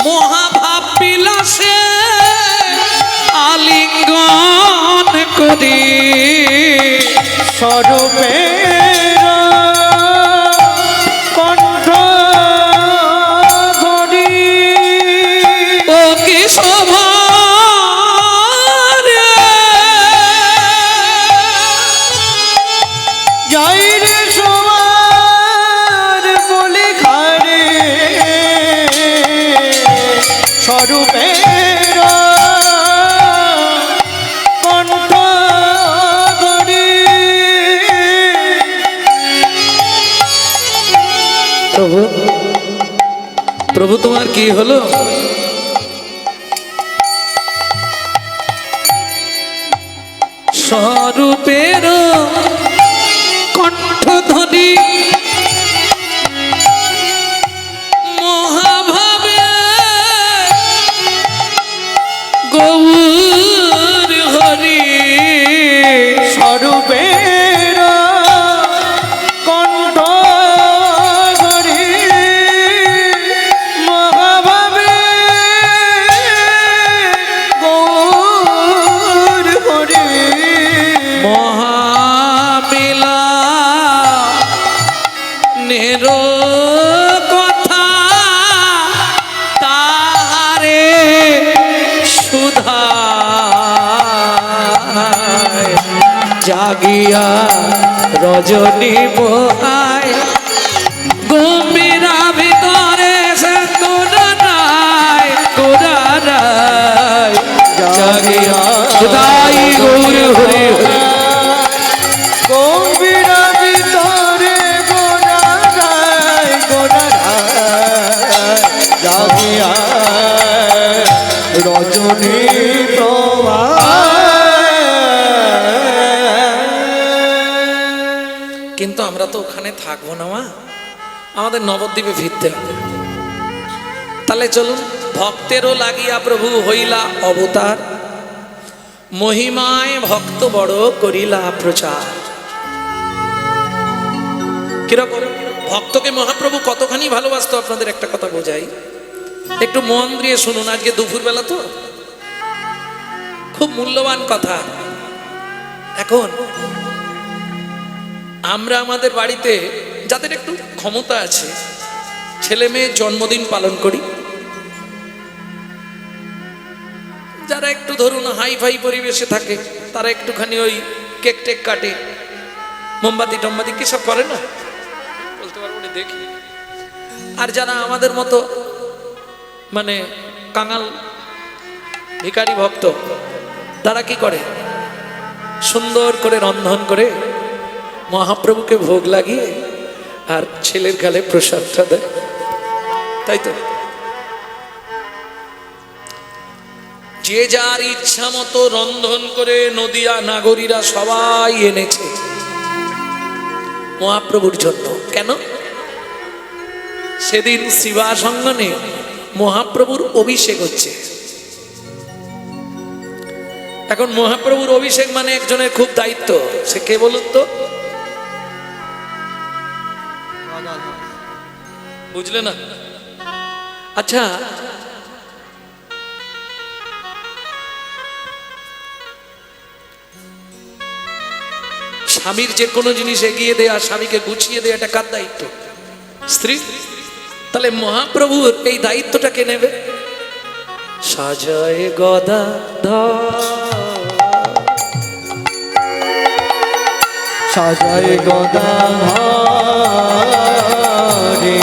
মহাভাব বিলাসে আলিঙ্গন করি, স্বরূপের কণ্ঠ ধরি ও কি শোভা রে, যাই রে সবার বলে খারে স্বরূপের কণ্ঠ ধরি। প্রভু প্রভু তোমার কি হলো? স্বরূপের কণ্ঠ ধরি মহাভাবে গৌর হরি, স্বরূপের কণ্ঠ ধরি মহাভাবে গৌর হরি, মহামিলা নের কথা তাহারে সুধা জাগিয়া রজনী পোহায় গম্ভীরা ভিতরে সে গোরারায় গোরারায়, জাগিয়া তাই গৌর হরি হরি। গম্ভীরা ভিতরে গোরারায় গোরারায়, জাগিয়া রজনী প্রভা। কিন্তু আমরা তো ওখানে থাকবো না, মা, আমাদের নবদ্বীপে ফিরতে হবে। তাহলে চলুন, ভক্তেরও লাগিয়া প্রভু হইলা অবতার, মহিমায় ভক্ত বড় করিলা প্রচার। কিরকম ভক্তকে মহাপ্রভু কতখানি ভালোবাসতো আপনাদের একটা কথা বোঝাই, একটু মন দিয়ে শুনুন। আজকে দুপুরবেলা তো খুব মূল্যবান কথা। এখন আমরা আমাদের বাড়িতে যাদের একটু ক্ষমতা আছে, ছেলে মেয়ের জন্মদিন পালন করি, যারা একটু ধরুন হাই ফাই পরিবেশে থাকে তারা একটুখানি ওই কেক টেক কাটে, মোমবাতি টমবাতি কি সব করে না, বলতে পারবো না, দেখি। আর যারা আমাদের মতো মানে কাঙাল ভিখারি ভক্ত তারা কি করে, সুন্দর করে রন্ধন করে মহাপ্রভুকে ভোগ লাগিয়ে আর ছেলের গালে প্রসাদটা দেয়, তাই তো? যে যার ইচ্ছা মতো রন্ধন করে নদিয়া নাগরীরা সবাই এনেছে মহাপ্রভুর জন্য। কেন? সেদিন শিবাসঙ্গনে মহাপ্রভুর অভিষেক হচ্ছে। এখন মহাপ্রভুর অভিষেক মানে একজনের খুব দায়িত্ব, সে কে বলুন তো? বুঝলে না? আচ্ছা, স্বামীর যে কোনো জিনিস এগিয়ে দেয়া, স্বামীকে গুছিয়ে দেয়া, এটা কার দায়িত্ব? স্ত্রী। তাহলে মহাপ্রভুর এই দায়িত্বটা কে নেবে? সাজায় গদা সাজায় গদা রে,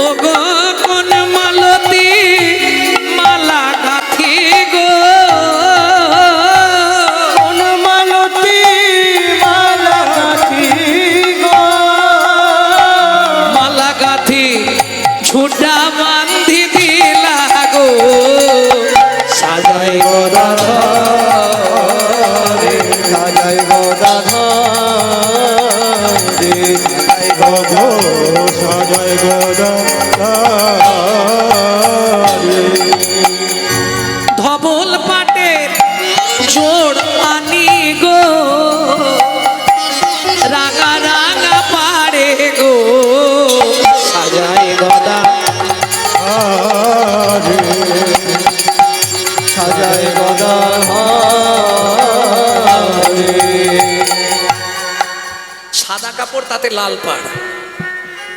ও গো কোন মালতী মালা গাথি গো, কোন মালতী মালা গাথি গো, মালা গাথি ঝুটা বান্ধি দিলা গো, সাজায় গদা রে, সাজায় গদা রে, সাজায় গদা, সাজায় গদা রে, ধবল পাটের জোড় আনি গো, রাঙা রাঙা পাড়ে গো, সাজায় গদা রে, সাজায় গদা রে। সাদা কাপড় তাতে লাল পাড়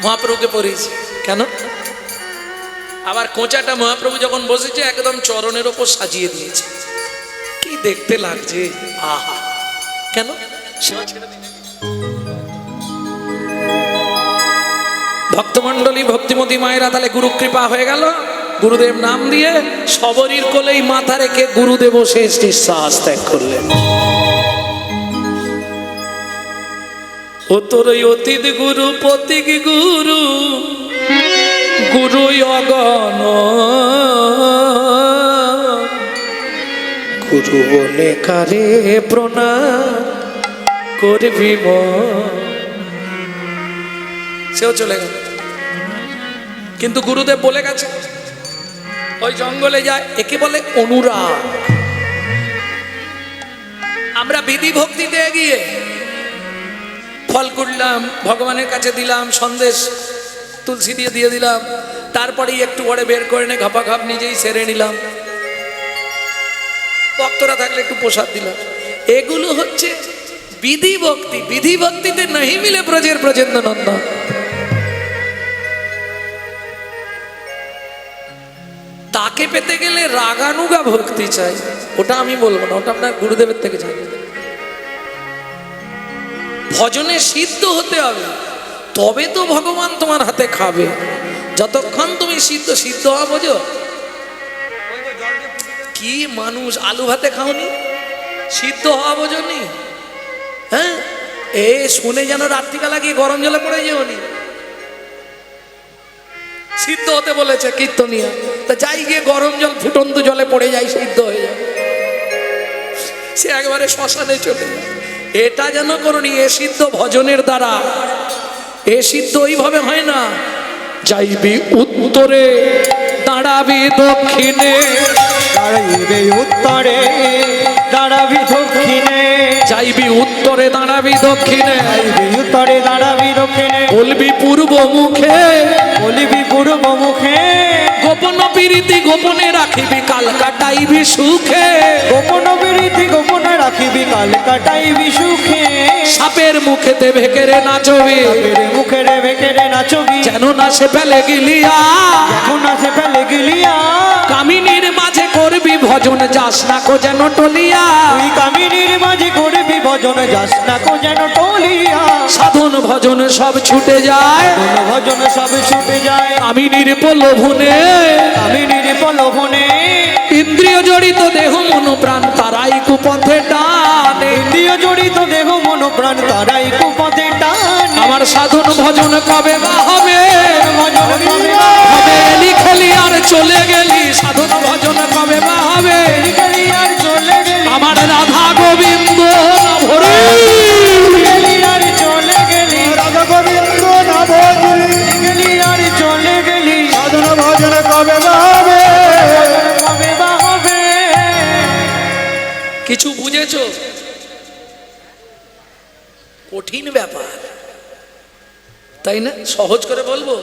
মহাপ্রভুকে পরিয়েছে। কেন? আবার কোঁচাটা মহাপ্রভু যখন বসেছে একদম চরণের ওপর সাজিয়ে দিয়েছে, কি দেখতে লাগছে, আহা! কেন? সেবা ছেড়ে দিলে। ভক্তমণ্ডলী, ভক্তিমতী মায়েরা, তাহলে গুরু কৃপা হয়ে গেল। গুরুদেব নাম দিয়ে সবরীর কোলেই মাথা রেখে গুরুদেব শেষ নিঃশ্বাস ত্যাগ করলেন। ও তোর অতীত গুরু, প্রতীক গুরু, গুরু অগণ, গুরু বলে কারে প্রণাম করবি মন। সেও চলে গেল, কিন্তু গুরুদেব বলে গেছে ওই জঙ্গলে যায়, একে বলে অনুরাগ। আমরা বিধি ভক্তিতে এগিয়ে ফল করলাম, ভগবানের কাছে দিলাম, সন্দেশ তুলসী দিয়ে দিলাম, তারপরেই একটু পরে বের করে নে ঘাপাঘাপ নিজেই সেরে নিলাম, ভক্তরা থাকলে একটু প্রসাদ দিলাম। এগুলো হচ্ছে বিধি ভক্তি। বিধি ভক্তিতে নাহি মিলে ব্রজের ব্রজেন্দ্র নন্দন। তাকে পেতে গেলে রাগানুগা ভক্তি চাই, ওটা আমি বলবো না, ওটা আপনার গুরুদেবের থেকে চাই। ভজনে সিদ্ধ হতে হবে, তবে তো ভগবান তোমার হাতে খাবে। যতক্ষণ তুমি সিদ্ধ হওয়া বোঝো? কি মানুষ, আলু ভাতে খাওনি, সিদ্ধ হওয়া বোঝনি? হ্যাঁ, এ শুনে যেন রাত্রিবেলা গিয়ে গরম জলে পড়ে যেওনি। সিদ্ধ হতে বলেছে কীর্তনিয়া, তা যাই গিয়ে গরম জল ফুটন্ত জলে পড়ে যাই, সিদ্ধ হয়ে যায়, সে একবারে শ্মশানে চলে যায়। এটা যেন করনি। এ সিদ্ধ ভজনের দ্বারা, এ সিদ্ধ ওইভাবে হয় না। যাইবি উত্তরে দাঁড়াবি দক্ষিণে, দাঁড়াইবে উত্তরে দাঁড়াবি দক্ষিণে, যাইবি উত্তরে দাঁড়াবি দক্ষিণে, যাইবি উত্তরে দাঁড়াবি দক্ষিণে, বলবি পূর্ব মুখে, বলিবি পূর্ব মুখে, গোপন প্রীতি গোপনে রাখিবি, কাল কাটাইবি সুখে, গোপন প্রীতি গোপনে রাখিবি, কাল কাটাইবি সুখে, সাপের মুখেতে ভেকেরে নাচবি, সাপের মুখেরে ভেকেরে নাচবি, যেন না সে ফেলে গিলিয়া, এখন না সে ফেলে গিলিয়া, কামিনীর মাঝে করবি ভজন, যাস না কো যেন টলিয়া, তুই কামিনীর মাঝে করবি ভজন, যাস না কো যেন টলিয়া, সাধন ভজন সব ছুটে যায়, কোন ভজন সব ছুটে যায়, কামিনীর প্রলোভনে, কামিনীর প্রলোভনে, ইন্দ্রিয় মন প্রাণ তারাই কুপথে টানে। ইন্দ্রিয় জড়িত দেহ মন প্রাণ তারাই কুপথে টানে। আমার সাধন ভজন কবে বা হবে, ভজন কবে বা হবে লিখলি আর চলে গেলি, সাধন ভজন কবে বা হবে। গেলি আর চলে গেলি, আমার রাধা গোবিন্দ ভরে গেলি আর চলে গেলি, রাধা গোবিন্দ না ভজলি গেলি আর চলে গেলি, সাধন ভজন কবে বা হবে। কবে বা হবে। কিছু বুঝেছো? কঠিন ব্যাপার, তাই না? সহজ করে বলবো,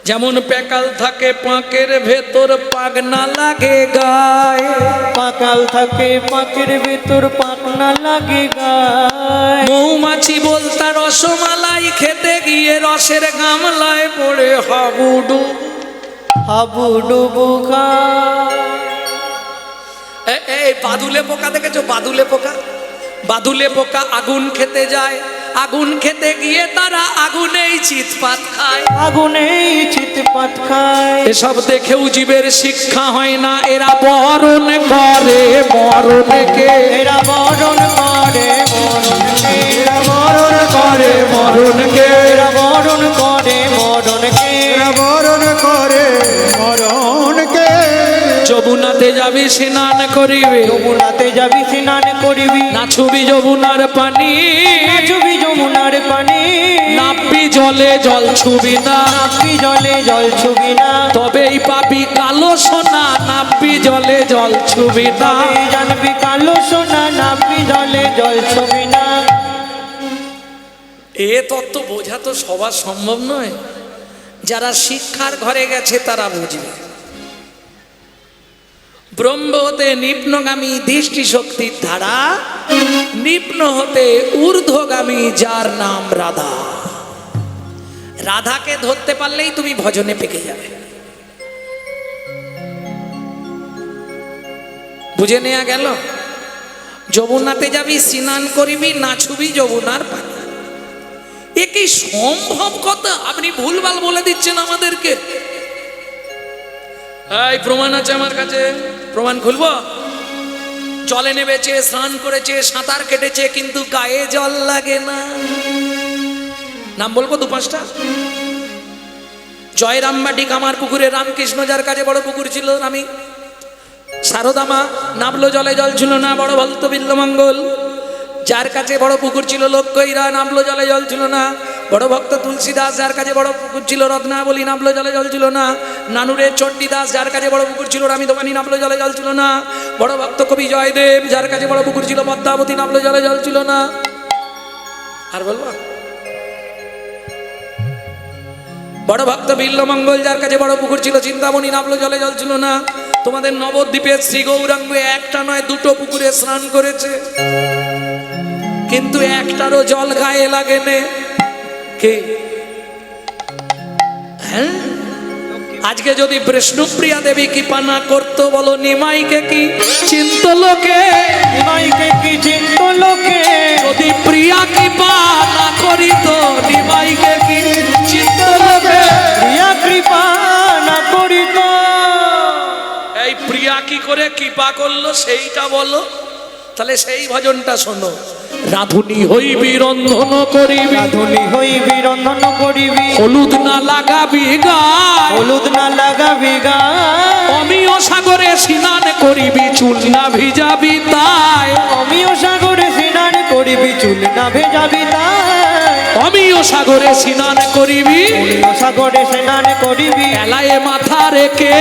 যেমন প্যাকাল থাকে পাঁকের ভেতর, পাক না লাগে গায়ে। পাকাল থাকে পাকের ভেতর, পাক না লাগে গায়ে। মৌমাছি বলতা রসমালাই খেতে গিয়ে রসের গামলায় পড়ে হাবুডু। হাবুডুবু খায়। এই বাদুলে পোকা দেখেছো? বাদুলে পোকা, বাদুলে পোকা আগুন খেতে যায়, আগুন খেতে গিয়ে তারা আগুনেই চিৎপাত খায়। আগুনেই চিৎপাত খায়। এসব দেখেও জীবের শিক্ষা হয় না, এরা বরণ করে মরণকে। এরা বরণ করে মরণকে, এরা মরণ করে মরণকে এরা বরণ করে মরণকে। এরা মরণ করে মরণকে। যমুনাতে যাবি স্নান করিবে, যমুনাতে যাবি স্নান করিবি, না ছবি যমুনার পানি। নাচবি যমুনার পানি। নাববি জলে জল ছুবি না, নাববি জলে জল ছুবি না, তবেই পাবি কালো সোনা। নাববি জলে জল ছুবি না, তবেই জানবি কালো সোনা। নাববি জলে জল ছুবি না। এ তত্ত্ব বোঝা তো সবার সম্ভব নয়, যারা শিক্ষার ঘরে গেছে তারা বুঝবে। ব্রহ্ম হতে নিম্নগামী দৃষ্টি শক্তির ধারা, নিম্ন হতে ঊর্ধ্বগামী যার নাম রাধা। রাধাকে ধরতে পারলেই তুমি ভজনে পেকে যাবে। বুঝে নেওয়া গেল? যমুনাতে যাবি স্নান করিবি, নাচবি যমুনার পানি। এ কি সম্ভব কথা? আপনি ভুলভাল বলে দিচ্ছেন আমাদেরকে। এই প্রমাণ আছে আমার কাছে, প্রমাণ খুলবো। জলে নেমেছে, স্নান করেছে, সাঁতার কেটেছে, কিন্তু গায়ে জল লাগে না। নাম বলবো দু পাঁচটা। জয়রামবাটি কামার পুকুরে রামকৃষ্ণ, যার কাছে বড় পুকুর ছিল, আমি সারদামা নামলো, জলে জল ছিল না, বড় ভক্ত বিল্লমঙ্গল, যার কাছে বড় পুকুর ছিল লক্ষ্যইরা, নামলো, জলে জল ছিল না। বড় ভক্ত তুলসীদাস, যার কাছে বড় পুকুর ছিল রত্নাবলী, নামলো, জলে জল ছিল না। নানুরের চণ্ডীদাস, যার কাছে বড় পুকুর ছিল রামী দোকানি, নামলো, জলে জল ছিল না। বড় ভক্ত কবি জয়দেব, যার কাছে বড় পুকুর ছিল পদ্মাবতী, নামলো, জলে জল ছিল না। আর বলবো? বড় ভক্ত বিল্লমঙ্গল, যার কাছে বড় পুকুর ছিল চিন্তামণি, নামলো, জলে জল ছিল না। তোমাদের নবদ্বীপের শ্রী গৌরাঙ্গ একটা নয় দুটো পুকুরে স্নান করেছে, কিন্তু একটারও জল গায়ে লাগেনে। কে? হ্যাঁ, আজকে যদি বিষ্ণুপ্রিয়া দেবী কৃপা না করতো, বলো নিমাইকে কি চিন্ত লোকে? নিমাইকে কি চিন্ত লোকে? যদি প্রিয়া কৃপা না করিত, নিমাইকে কি চিন্ত লোকে? প্রিয়া কৃপা না করিত। এই প্রিয়া কি করে কৃপা করলো সেইটা বলো, তাহলে সেই ভজনটা শোনো। রাধুনি হইবি রন্ধন করিবি, রাধুনি হইবি রন্ধন করিবি, হলুদ না লাগাবি গায়। হলুদ না লাগাবি গায়। অমিয় সাগরে স্নান করিবি, চুল না ভিজাবি তাই। অমিয় সাগরে স্নান করিবি, চুল না ভেজাবি তাই। অমিয় সাগরে স্নান করিবি, অমিয় সাগরে স্নান করিবি, এলায়ে মাথা রেখে।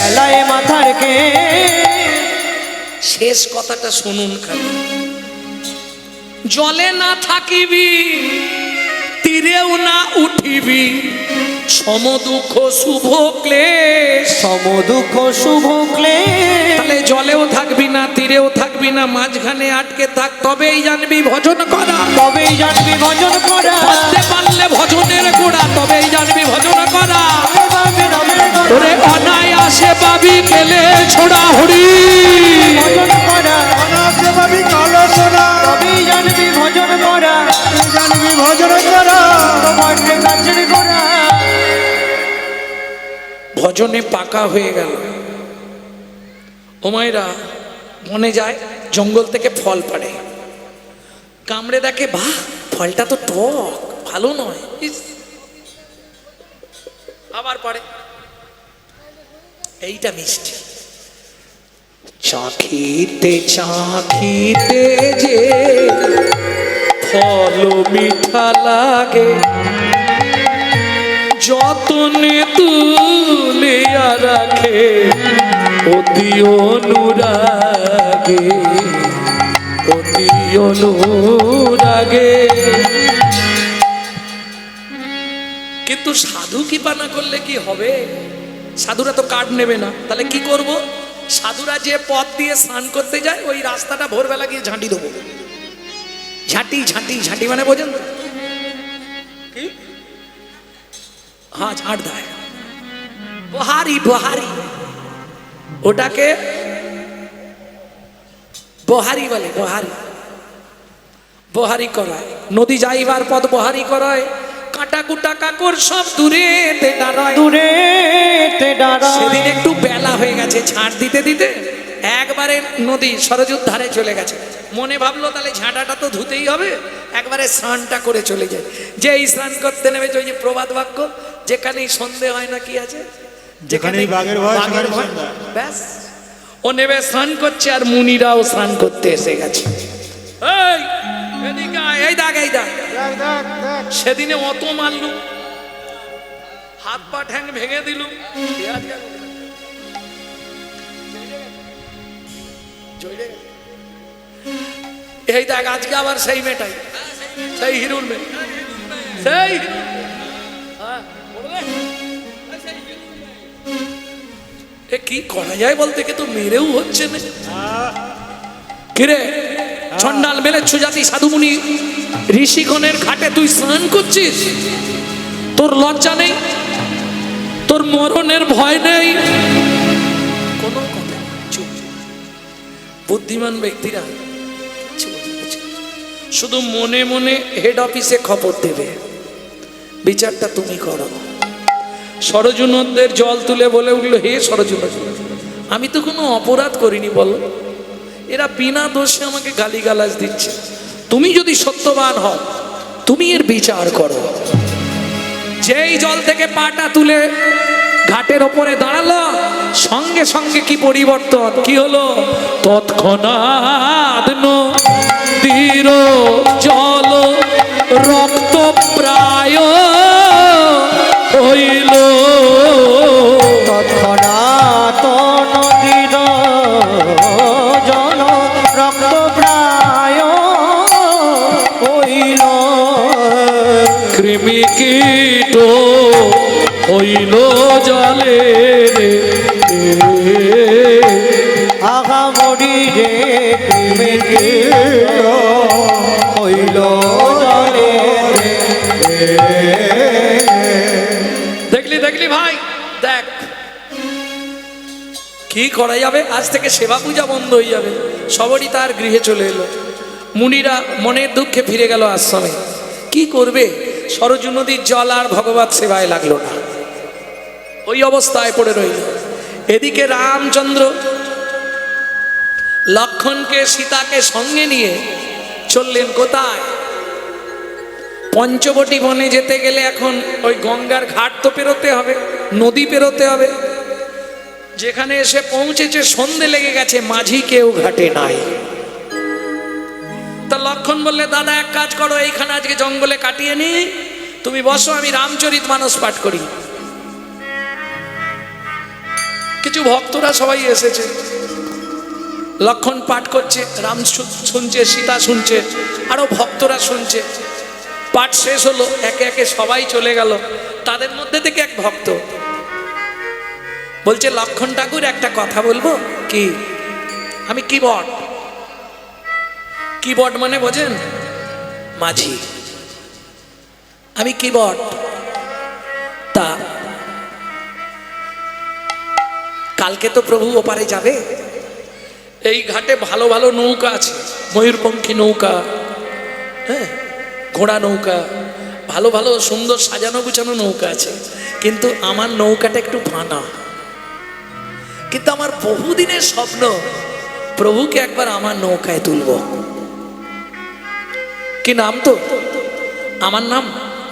এলায়ে মাথা রেখে। শেষ কথাটা শুনুন খালি। জলে না থাকিবি, তীরেও না উঠিবি, সম দুঃখ শুভ ক্লেশ। সম দুঃখ শুভ ক্লেশ। তাহলে জলেও থাকবি না, তীরেও থাকবি না, মাঝখানে আটকে থাক, তবেই জানবি ভজন করা। তবেই জানবি ভজন করা। করতে পারলে ভজনের গোড়া, তবেই জানবি ভজন করা। ওরে অনায়াসে পাবি গেলে ছোড়া হরি। ভজন করা। অনাসে ভাবি কালো সোনা, তবেই জানবি ভজন করা। তুই জানবি ভজন করা। তোমার কাছের করা। ভজনে পাকা হয়ে গেল। ও মায়েরা, বনে যায়, জঙ্গল থেকে ফল পাড়ে, কামড়ে দেখে বাহ ফলটা তো টক, ভালো নয়, ইস, আবার পাড়ে, এইটা মিষ্টি। চাখিতে চাখিতে যে ফল মিঠা লাগে, যতনে তুলিয়া রাখে অতি অনুরাগে, অতি অনুরাগে। কিন্তু সাধু কৃপা করলে কি হবে? সাধুরা তো কার্ড নেবে না, তাহলে কি করব? সাধুরা যে পথ দিয়ে স্নান করতে যায় ওই রাস্তাটা ভোরবেলা গিয়ে ঝাঁটি দেবো। ঝাঁটি ঝাঁটি ঝাঁটি মানে বোঝেন তো? কি? হ্যাঁ, ঝাড় দেয়, বহারি বহারি, ওটাকে বহারি বলে, বহারি বহারি করায়। নদী যাইবার পথ বহারি করায়, কাটা কুটা কাকর সব দূরেতে দাঁড়ায়, দূরেতে দাঁড়ায়। সেদিন একটু বেলা হয়ে গেছে, ঝাঁট দিতে দিতে একবারে নদী সরজুর ধারে চলে গেছে। মনে ভাবলো তাহলে ঝাঁটাটা তো ধুতেই হবে, একবারে স্নানটা করে চলে যায়। যেই স্নান করতে নেমেছে, ওই যে প্রবাদ বাক্য, যেখানেই সন্ধে হয় না কি আছে, যেখানেই বাঘের ভয়, বাঘের সেখানেই ভয়, সন্ধ্যা। ব্যাস ও নেমে স্নান করছে, আর মুনিরাও স্নান করতে এসে গেছে। এই এদিকে আয়, এই দাগ, এই দাগ। সেদিনে অত মারলু, হাত পা ঠ্যাং ভেঙে দিলু, এই দেখ আজকে আবার সেই মেয়েটাই, সেই হিরুর মেয়ে, সেই হ্যাঁ, এ কি করা যায় বলতে, কে তো মেরেও হচ্ছে না। কিরে চন্ডাল মেলেচ্ছ জাতি, সাধুমুনি ঋষিগণের ঘাটে তুই স্নান করছিস, তোর লজ্জা নেই, তোর মরণের ভয় নেই? কোনো কথা চুপ। বুদ্ধিমান ব্যক্তিরা কিচ্ছু বলতে পারছে না। শুধু মনে মনে হেড অফিসে খবর দেবে, বিচারটা তুমি করো। সরজু নদের জল তুলে বলে উঠলো, হে সরজু নদ, আমি তো কোনো অপরাধ করিনি, বলো, এরা বিনা দোষে আমাকে গালিগালাজ দিচ্ছে, তুমি যদি সত্যবান হও তুমি এর বিচার করো। যেই জল থেকে পাটা তুলে ঘাটের ওপরে দাঁড়ালো, সঙ্গে সঙ্গে কি পরিবর্তন, কি হলো? তৎক্ষণাৎ নদীর জল রক্ত প্রায় হইল, তৎক্ষণাৎ নদীর জল রক্ত প্রায় হইল, কৃমি কীট হইল জলে রে, আগামরি রে কৃমিকীট হইল জলে রে। দেখলি দেখলি ভাই, দেখ কি করা যাবে। আজ থেকে সেবা পূজা বন্ধ হয়ে যাবে, সবারই তার গৃহে চলে এলো। মুনিরা মনের দুঃখে ফিরে গেল আশ্রমে। কি করবে? সরজু নদীর জল আর ভগবত সেবায় লাগলো না, ওই অবস্থায় পড়ে রইল। এদিকে রামচন্দ্র লক্ষণকে সীতাকে সঙ্গে নিয়ে চললেন কোথায়? পঞ্চবটী বনে যেতে গেলে এখন ওই গঙ্গার ঘাট তো পেরোতে হবে, নদী পেরোতে হবে। যেখানে এসে পৌঁছেছে সন্ধে লেগে গেছে, মাঝি কেউ ঘাটে নাই। তা লক্ষণ বললে, দাদা এক কাজ করো, এইখানে আজকে জঙ্গলে কাটিয়ে নি, তুমি বসো, আমি রামচরিত মানস পাঠ করি। কিছু ভক্তরা সবাই এসেছে, লক্ষণ পাঠ করছে, রাম শুনছে, সীতা শুনছে, আরো ভক্তরা শুনছে। পাঠ শেষ হলো, একে একে সবাই চলে গেল। তাদের মধ্যে থেকে এক ভক্ত বলছে, লক্ষণ ঠাকুর একটা কথা বলবো। কি? আমি কি বট? কি বট মানে বোঝেন? মাঝি। আমি কি বট? তা কালকে তো প্রভু ওপারে যাবে, এই ঘাটে ভালো ভালো নৌকা আছে, ময়ূরপঙ্খী নৌকা, হ্যাঁ, ঘোড়া নৌকা, ভালো ভালো সুন্দর সাজানো গুছানো নৌকা আছে, কিন্তু আমার নৌকাটা একটু ভাঙা। কিন্তু আমার বহুদিনের স্বপ্ন, প্রভুকে একবার আমার নৌকায় তুলব। কি নাম তো? আমার নাম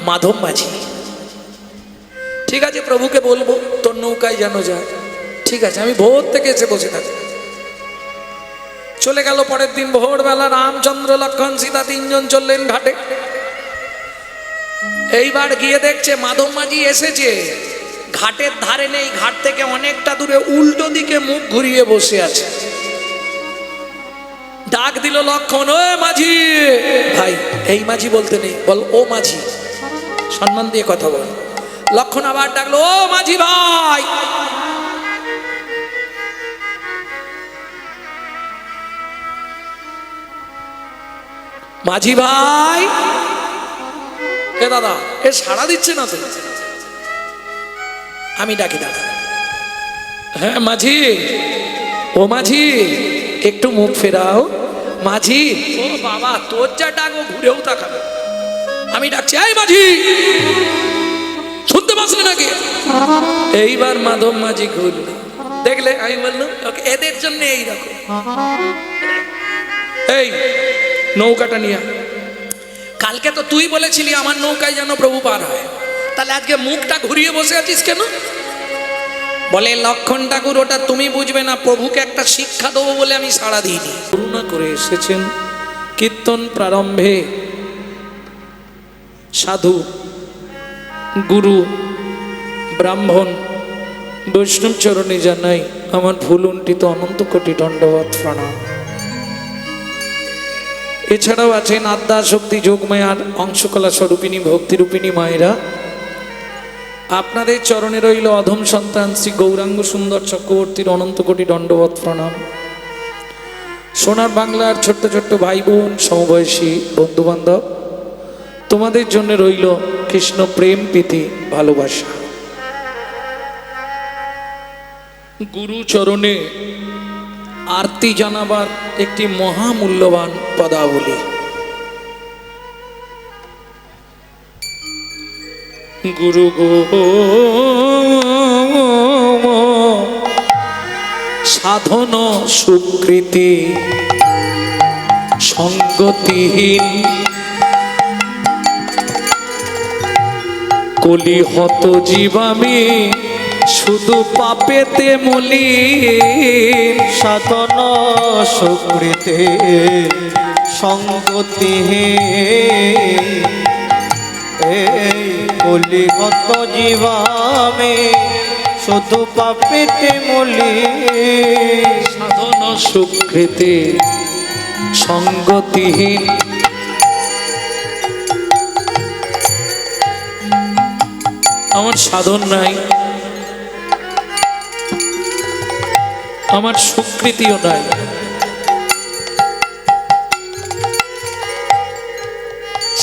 মাধব মাঝি। ঠিক আছে, প্রভুকে বলবো তোর নৌকায় যেন যায়। ঠিক আছে, আমি ভোর থেকে এসে বসে থাকি। চলে গেল পরের দিন ভোরবেলা, রামচন্দ্র লক্ষণ সীতা তিনজন চললেন ঘাটে। এইবার গিয়ে দেখছে মাধব মাঝি এসেছে, ঘাটের ধারে নেই, ঘাট থেকে অনেকটা দূরে উল্টো দিকে মুখ ঘুরিয়ে বসে আছে। ডাক দিল লক্ষণ, ও মাঝি ভাই। এই মাঝি বলতে নেই, বল ও মাঝি, সম্মান দিয়ে কথা বল। লক্ষণ আবার ডাকলো, ও মাঝি ভাই। মাঝি ভাই, এ দাদা, এ সাড়া দিচ্ছে না তো। আমি ডাকি, দাদা। হ্যাঁ মাঝি, ও মাঝি, একটু মুখ ফেরাও। মাঝি, ও বাবা, তোর যা ডাকো ঘুরেও তাকাবে। আমি ডাকছি, এই মাঝি, শুনতে পাচ্ছ নাকি? এইবার মাধব মাঝি ঘুরল, দেখলে আমি বললাম ওকে এদের জন্য এইরকম। এই নৌকাটা নিয়ে, কালকে তো তুই বলেছিলি আমার নৌকায় যেন প্রভু পার হয়, তাহলে আজকে মুখটা ঘুরিয়ে বসে আছিস কেন? বলে লক্ষণ ঠাকুর, ওটা তুমি বুঝবে না, প্রভুকে একটা শিক্ষা দেবো বলে আমি সাড়া দিইনি। করুণা করে এসেছেন। কীর্তন প্রারম্ভে সাধু, গুরু, ব্রাহ্মণ, বৈষ্ণব চরণে জানাই আমার ভুলুণ্ঠিত অনন্ত কোটি দণ্ডবত প্রণাম। এছাড়াও আছেন আদ্যা শক্তি যোগমায়ার অংশকলা স্বরূপিণী ভক্তিরূপিণী মায়েরা। আপনাদের চরণে রইল অধম সন্তান শ্রী গৌরাঙ্গ সুন্দর চক্রবর্তীর অনন্ত কোটি দণ্ডবত প্রণাম। সোনার বাংলার ছোট্ট ছোট্ট ভাই বোন, সমবয়সী বন্ধু বান্ধব, তোমাদের জন্য রইল কৃষ্ণ প্রেম প্রীতি ভালোবাসা। গুরু চরণে আরতি জানাবার একটি মহামূল্যবান পদাবলী। গুরু গো সাধন সুকৃতি সঙ্গতিহীন, কলি হত জীবামি শুধু পাপেতে মলি। সাধন সুকৃতে সঙ্গতি এই কলিগত জীবামে শুধু পাপেতে মলি। সাধন সুকৃতে সঙ্গতিহীন, আমার সাধন নাই, আমার সুকৃতিও নাই।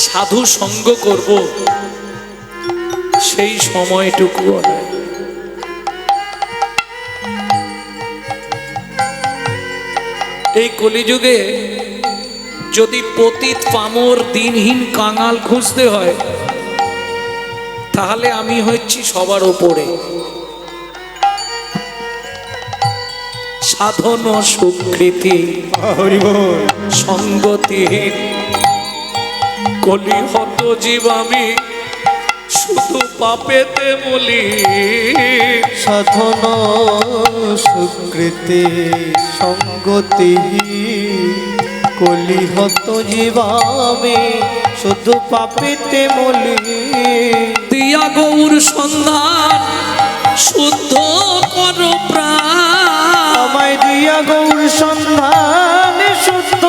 সাধু সঙ্গ করব সেই সময়টুকুও নাই। এই কলিযুগে যদি পতিত পামর দিনহীন কাঙাল খুঁজতে হয়, তাহলে আমি হচ্ছি সবার ওপরে। সাধন সুকৃতি সঙ্গতিহীন, কলিহত জীব আমি শুধু পাপেতে মলি। সাধন সুকৃতি সঙ্গতি কলিহত জীবামে শুধু পাপেতে মলি। দিয়া গৌর সন্ধান শুদ্ধ কর প্রাণ, আমায় দিয়া গৌর সন্ধান শুদ্ধ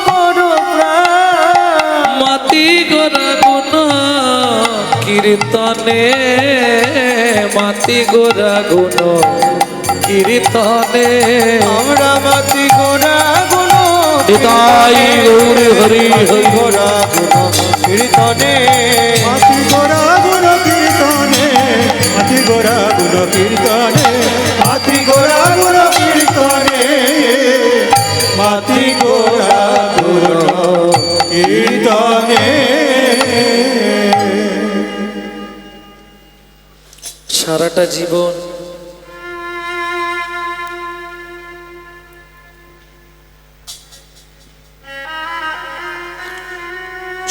করো প্রাণ। মাতি গোরা গুণ কীর্তনে, মাতি গোরা গুণ কীর্তনে। আমরা মাতি গোরা গুণ নিতাই গৌর হরি হরি গোরা গুণ কীর্তনে। মাতি গোরা গুণ কীর্তনে, মাতি গোরা গুণ কীর্তনে, মাতি গোরা গুণ কীর্তনে, মাতি গোরা গুণ কীর্তনে। সারাটা জীবন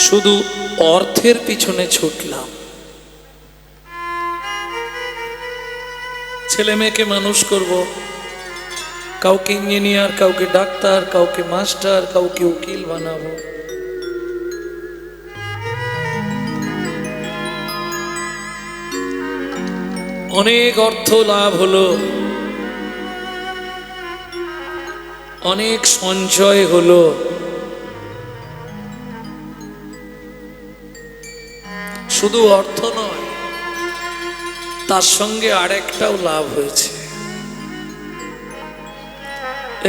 শুধু অর্থের পিছনে ছুটলাম, ছেলে মেয়েকে মানুষ করব, কাউকে ইঞ্জিনিয়ার, কাউকে ডাক্তার, কাউকে মাস্টার, কাউকে উকিল বানাবো। অনেক অর্থ লাভ হলো, অনেক সঞ্চয় হলো, শুধু অর্থ নয়, তার সঙ্গে আরেকটাও লাভ হয়েছে।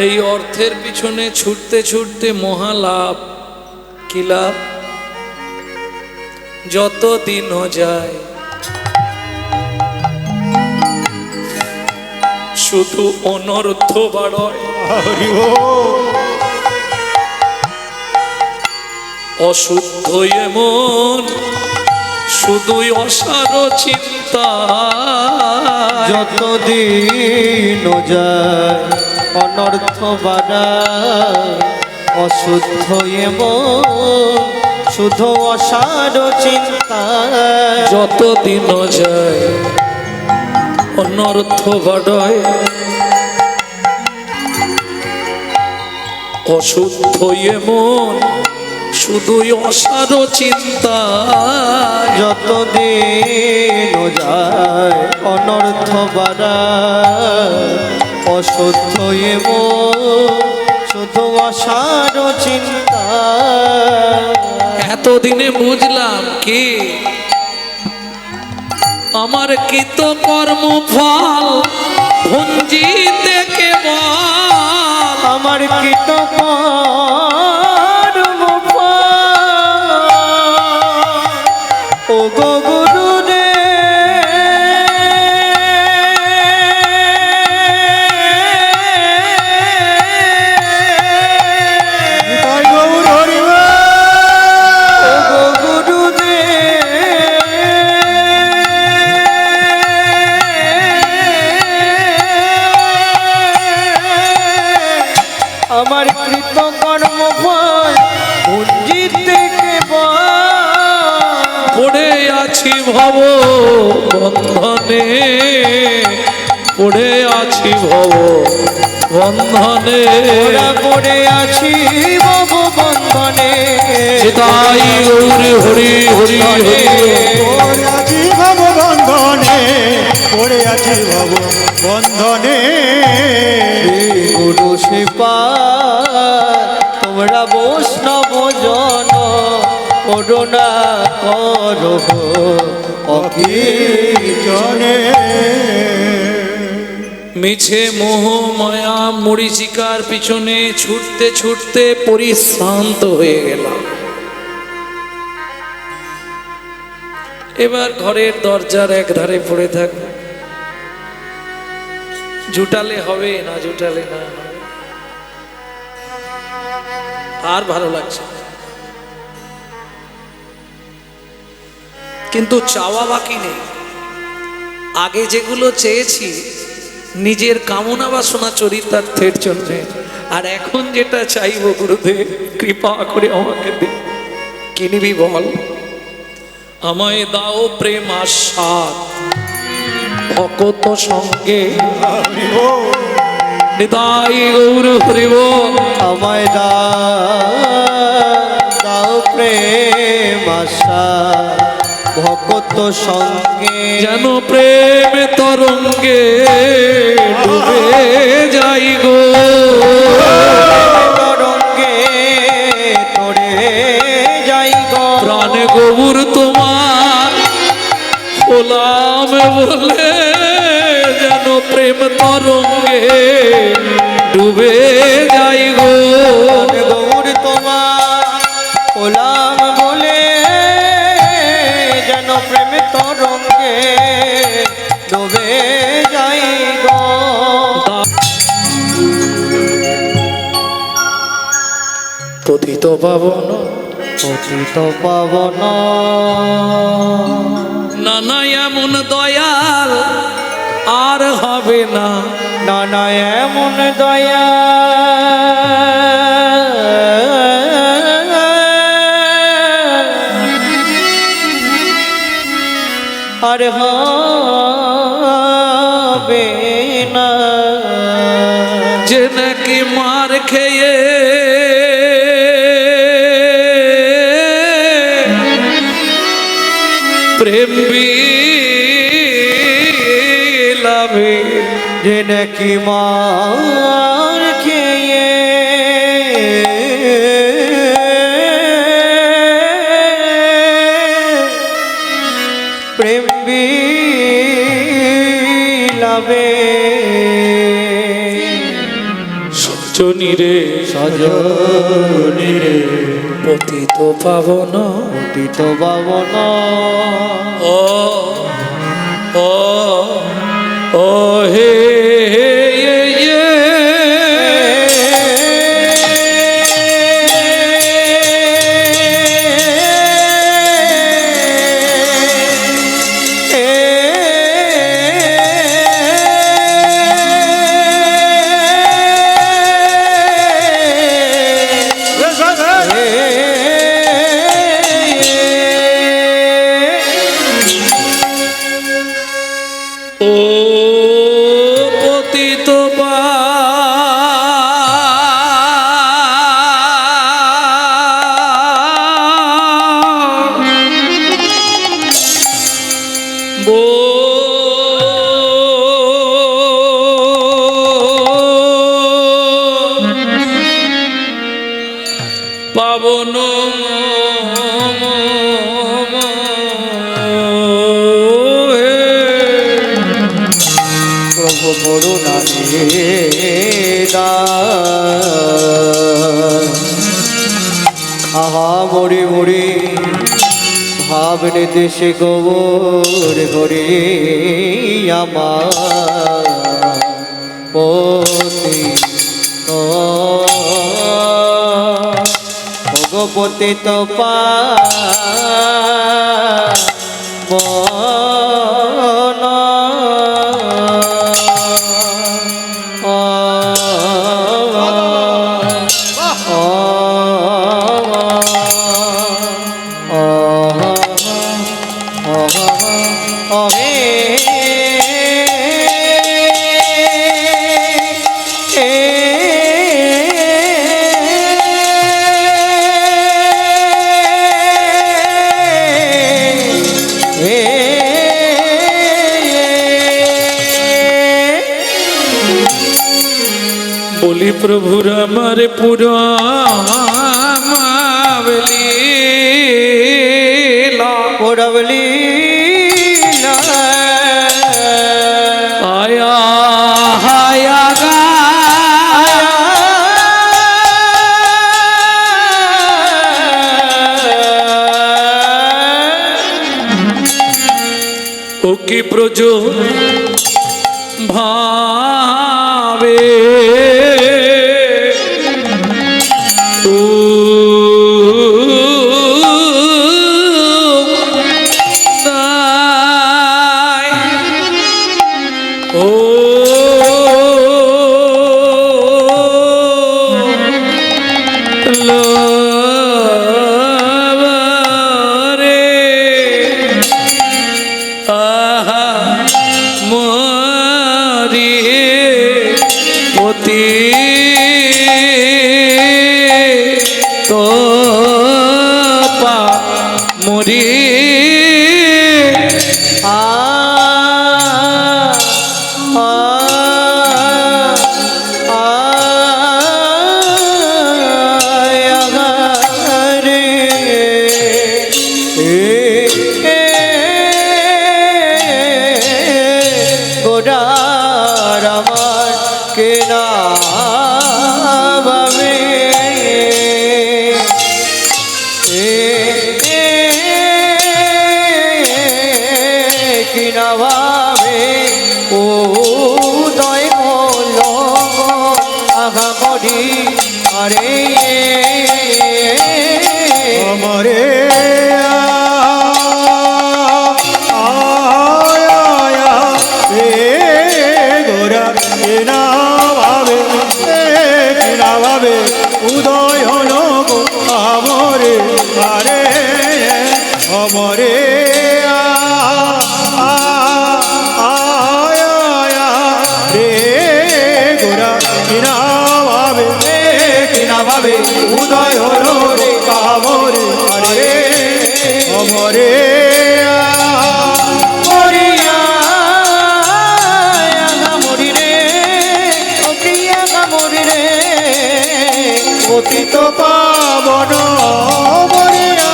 এই অর্থের পিছনে ছুটতে ছুটতে মহা লাভ। কি লাভ? যত দিন যায় শুধু অনর্থ বাড়য়, হরি বল। অশুদ্ধ এমন শুধুই অসার চিন্তা। যতদিন যায় অনর্থ বাড়ায়, অশুদ্ধ এমন শুধু অসার চিন্তা। যতদিন যায় অনর্থ বাড়ায়, অশুদ্ধ এমন শুধুই অসার চিন্তা। যতদিন যায় অনর্থ বাড়ায়, অশুদ্ধ এমন শুধু অসার চিন্তা। এতদিনে বুঝলাম কি আমার কৃত কর্ম ফল ভঞ্জিতে কেবল। আমার কৃত ও গো গুরু রে, তাই গৌর হরি বল। ও গো গুরু রে, আমার কৃত কর্ম ফল ভঞ্জিতে কেবল। পড়ে আছি ভব বন্ধনে, পড়ে আছি ভব বন্ধনে। ওরা পড়ে আছি ভব বন্ধনে। তাই গৌরী হরি হরি হরি। পড়ে আছি ভব বন্ধনে, পড়ে আছি ভব বন্ধনে। গুরু শিপা তোমরা বৈষ্ণব জন করুণা করো জনে মিছে মোহ মায়া মরিচিকার পিছনে ছুটতে ছুটতে পরিশ্রান্ত হয়ে গেলাম। এবার ঘরের দরজার এক ধারে পড়ে থাকবো, জুটালে হবে না জুটালে না হবে। আর ভালো লাগছে না। কিন্তু চাওয়া বাকি নেই। আগে যেগুলো চেয়েছি নিজের কামনা বাসনা চরিতার্থের জন্য, আর এখন যেটা চাইবো গুরুদেব কৃপা করে আমাকে দে। কি নিবি বল? আমায় দাও প্রেম আস্বাদ ভকত সঙ্গে। নিতাই গৌর হরিব। আমায় দাও প্রেম আশা ভকত সঙ্গে। যেন প্রেম তরঙ্গে ডুবে যাই গো। তরঙ্গে তোরে যাই গো। প্রাণ গৌর তোমার হলাম বলে, যেন প্রেম তরঙ্গে ডুবে যাই গো। গৌর তোমার হলাম বলে, যেন প্রেম তরঙ্গে ডুবে যাই গো। পতিত পাবন পতিত পাবন নানা এমন দয়াল আর হবে না। নানা এমন দয়া হবে না। যে নাকি মার খেয়ে প্রেম বিলাবে, যে নাকি মার খেয়ে প্রেম বিলাবে, সজনী রে সজনী রে পতিত পাবন, পতিত পাবন। ও ও ও হে হে ইয়ে, ও পতিত পাবন প্রভু করুণা আহা মরি মরি ভাবনে দেশে গোবর ঘরে আমার পতি ভগপতি তো পা বলি প্রভুর আমার পুরামাবলি পুরবলি আয়া হায়া গা ও কি ব্রজ ভাবে তো পা মরি গোড়ার আমার কেনা ভাবে কিনা ভাবে ও দয় হল আঘা করি আরে আমারে উদয় হল আমরে আরে অমরে উদয় হলো রে কামরে আরে অমরে মরিয়া মরি রে ও প্রিয়া মরি রে পতিত পাবন মরিয়া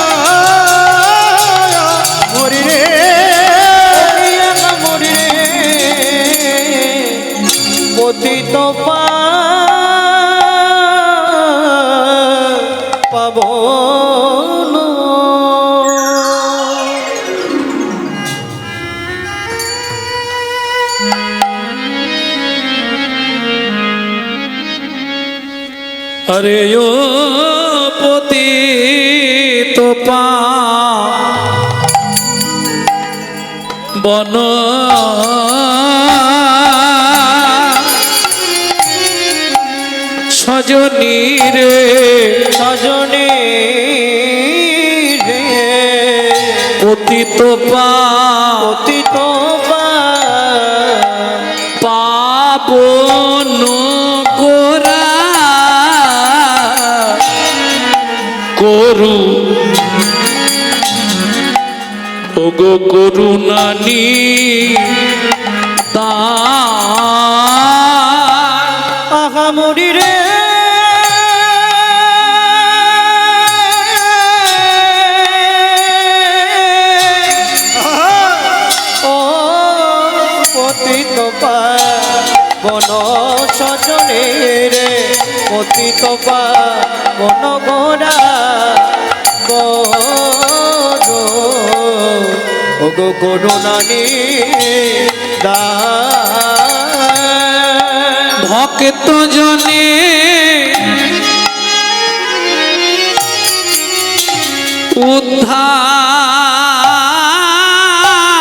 মরি রে প্রিয়া মরি রে পতিত পাবন अरे ओ पतित पावन सजनी रे সজনে রে पतित পতিত पावन गोरा করু ওগো করুণানি আহা মরি রে ও পতিত পাবন সজনে রে পতিত পাবন গোরা গো ওগো করুণানি ভক্ত জনে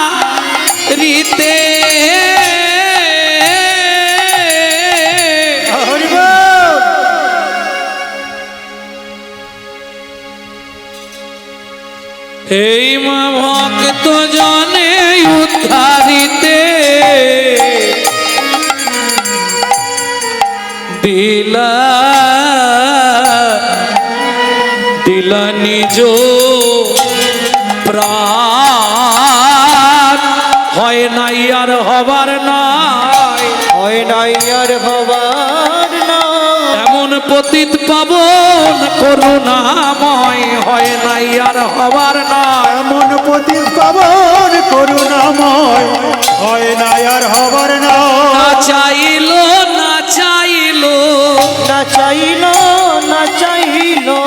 উদ্ধারিতে এই মা ভক্ত জনে উদ্ধারিতে দিলা দিলা নিজ প্রাণ হয় নাই আর হবার নাই হয় নাই আর হবার না এমন পতিত পাবন করুণাময় হয় নাই আর হবার নাই এমন পতি পাবন করুণাময় হয় না আর হবার না না চাইলো না চাইলো না চাইলো না চাইলো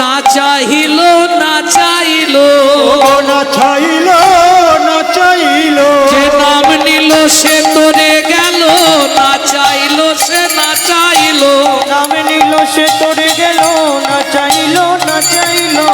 না চাইলো না চাইলো না চাইল না চাইল যে নাম নিল সে তোরে গেল না চাইলো সে না চাইলো নাম নিল সে তোরে গেল না চাইলো না চাইলো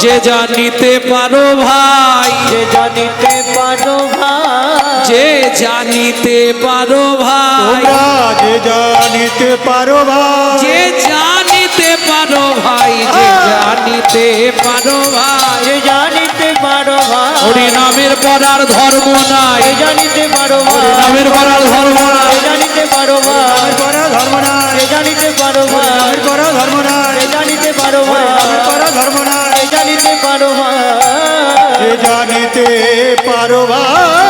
যে জানিতে পারো ভাই যে জানিতে পারো ভাই যে জানিতে পারো ভাই তোমরা যে জানিতে পারো ভাই যে জানিতে পারো ভাই যে জানিতে পারো ভাই যে জানিতে পারো ভাই হরি নামের পড়ার ধর্ম নাই যে জানিতে পারো ভাই নামের পড়ার ধর্ম নাই যে জানিতে পারো ভাই করা ধর্ম না যে জানিতে পারো ভাই করা ধর্ম না যে জানিতে পারো ভাই করা ধর্ম না যে জানিতে পারো ভাই যে জানিতে পারো ভাই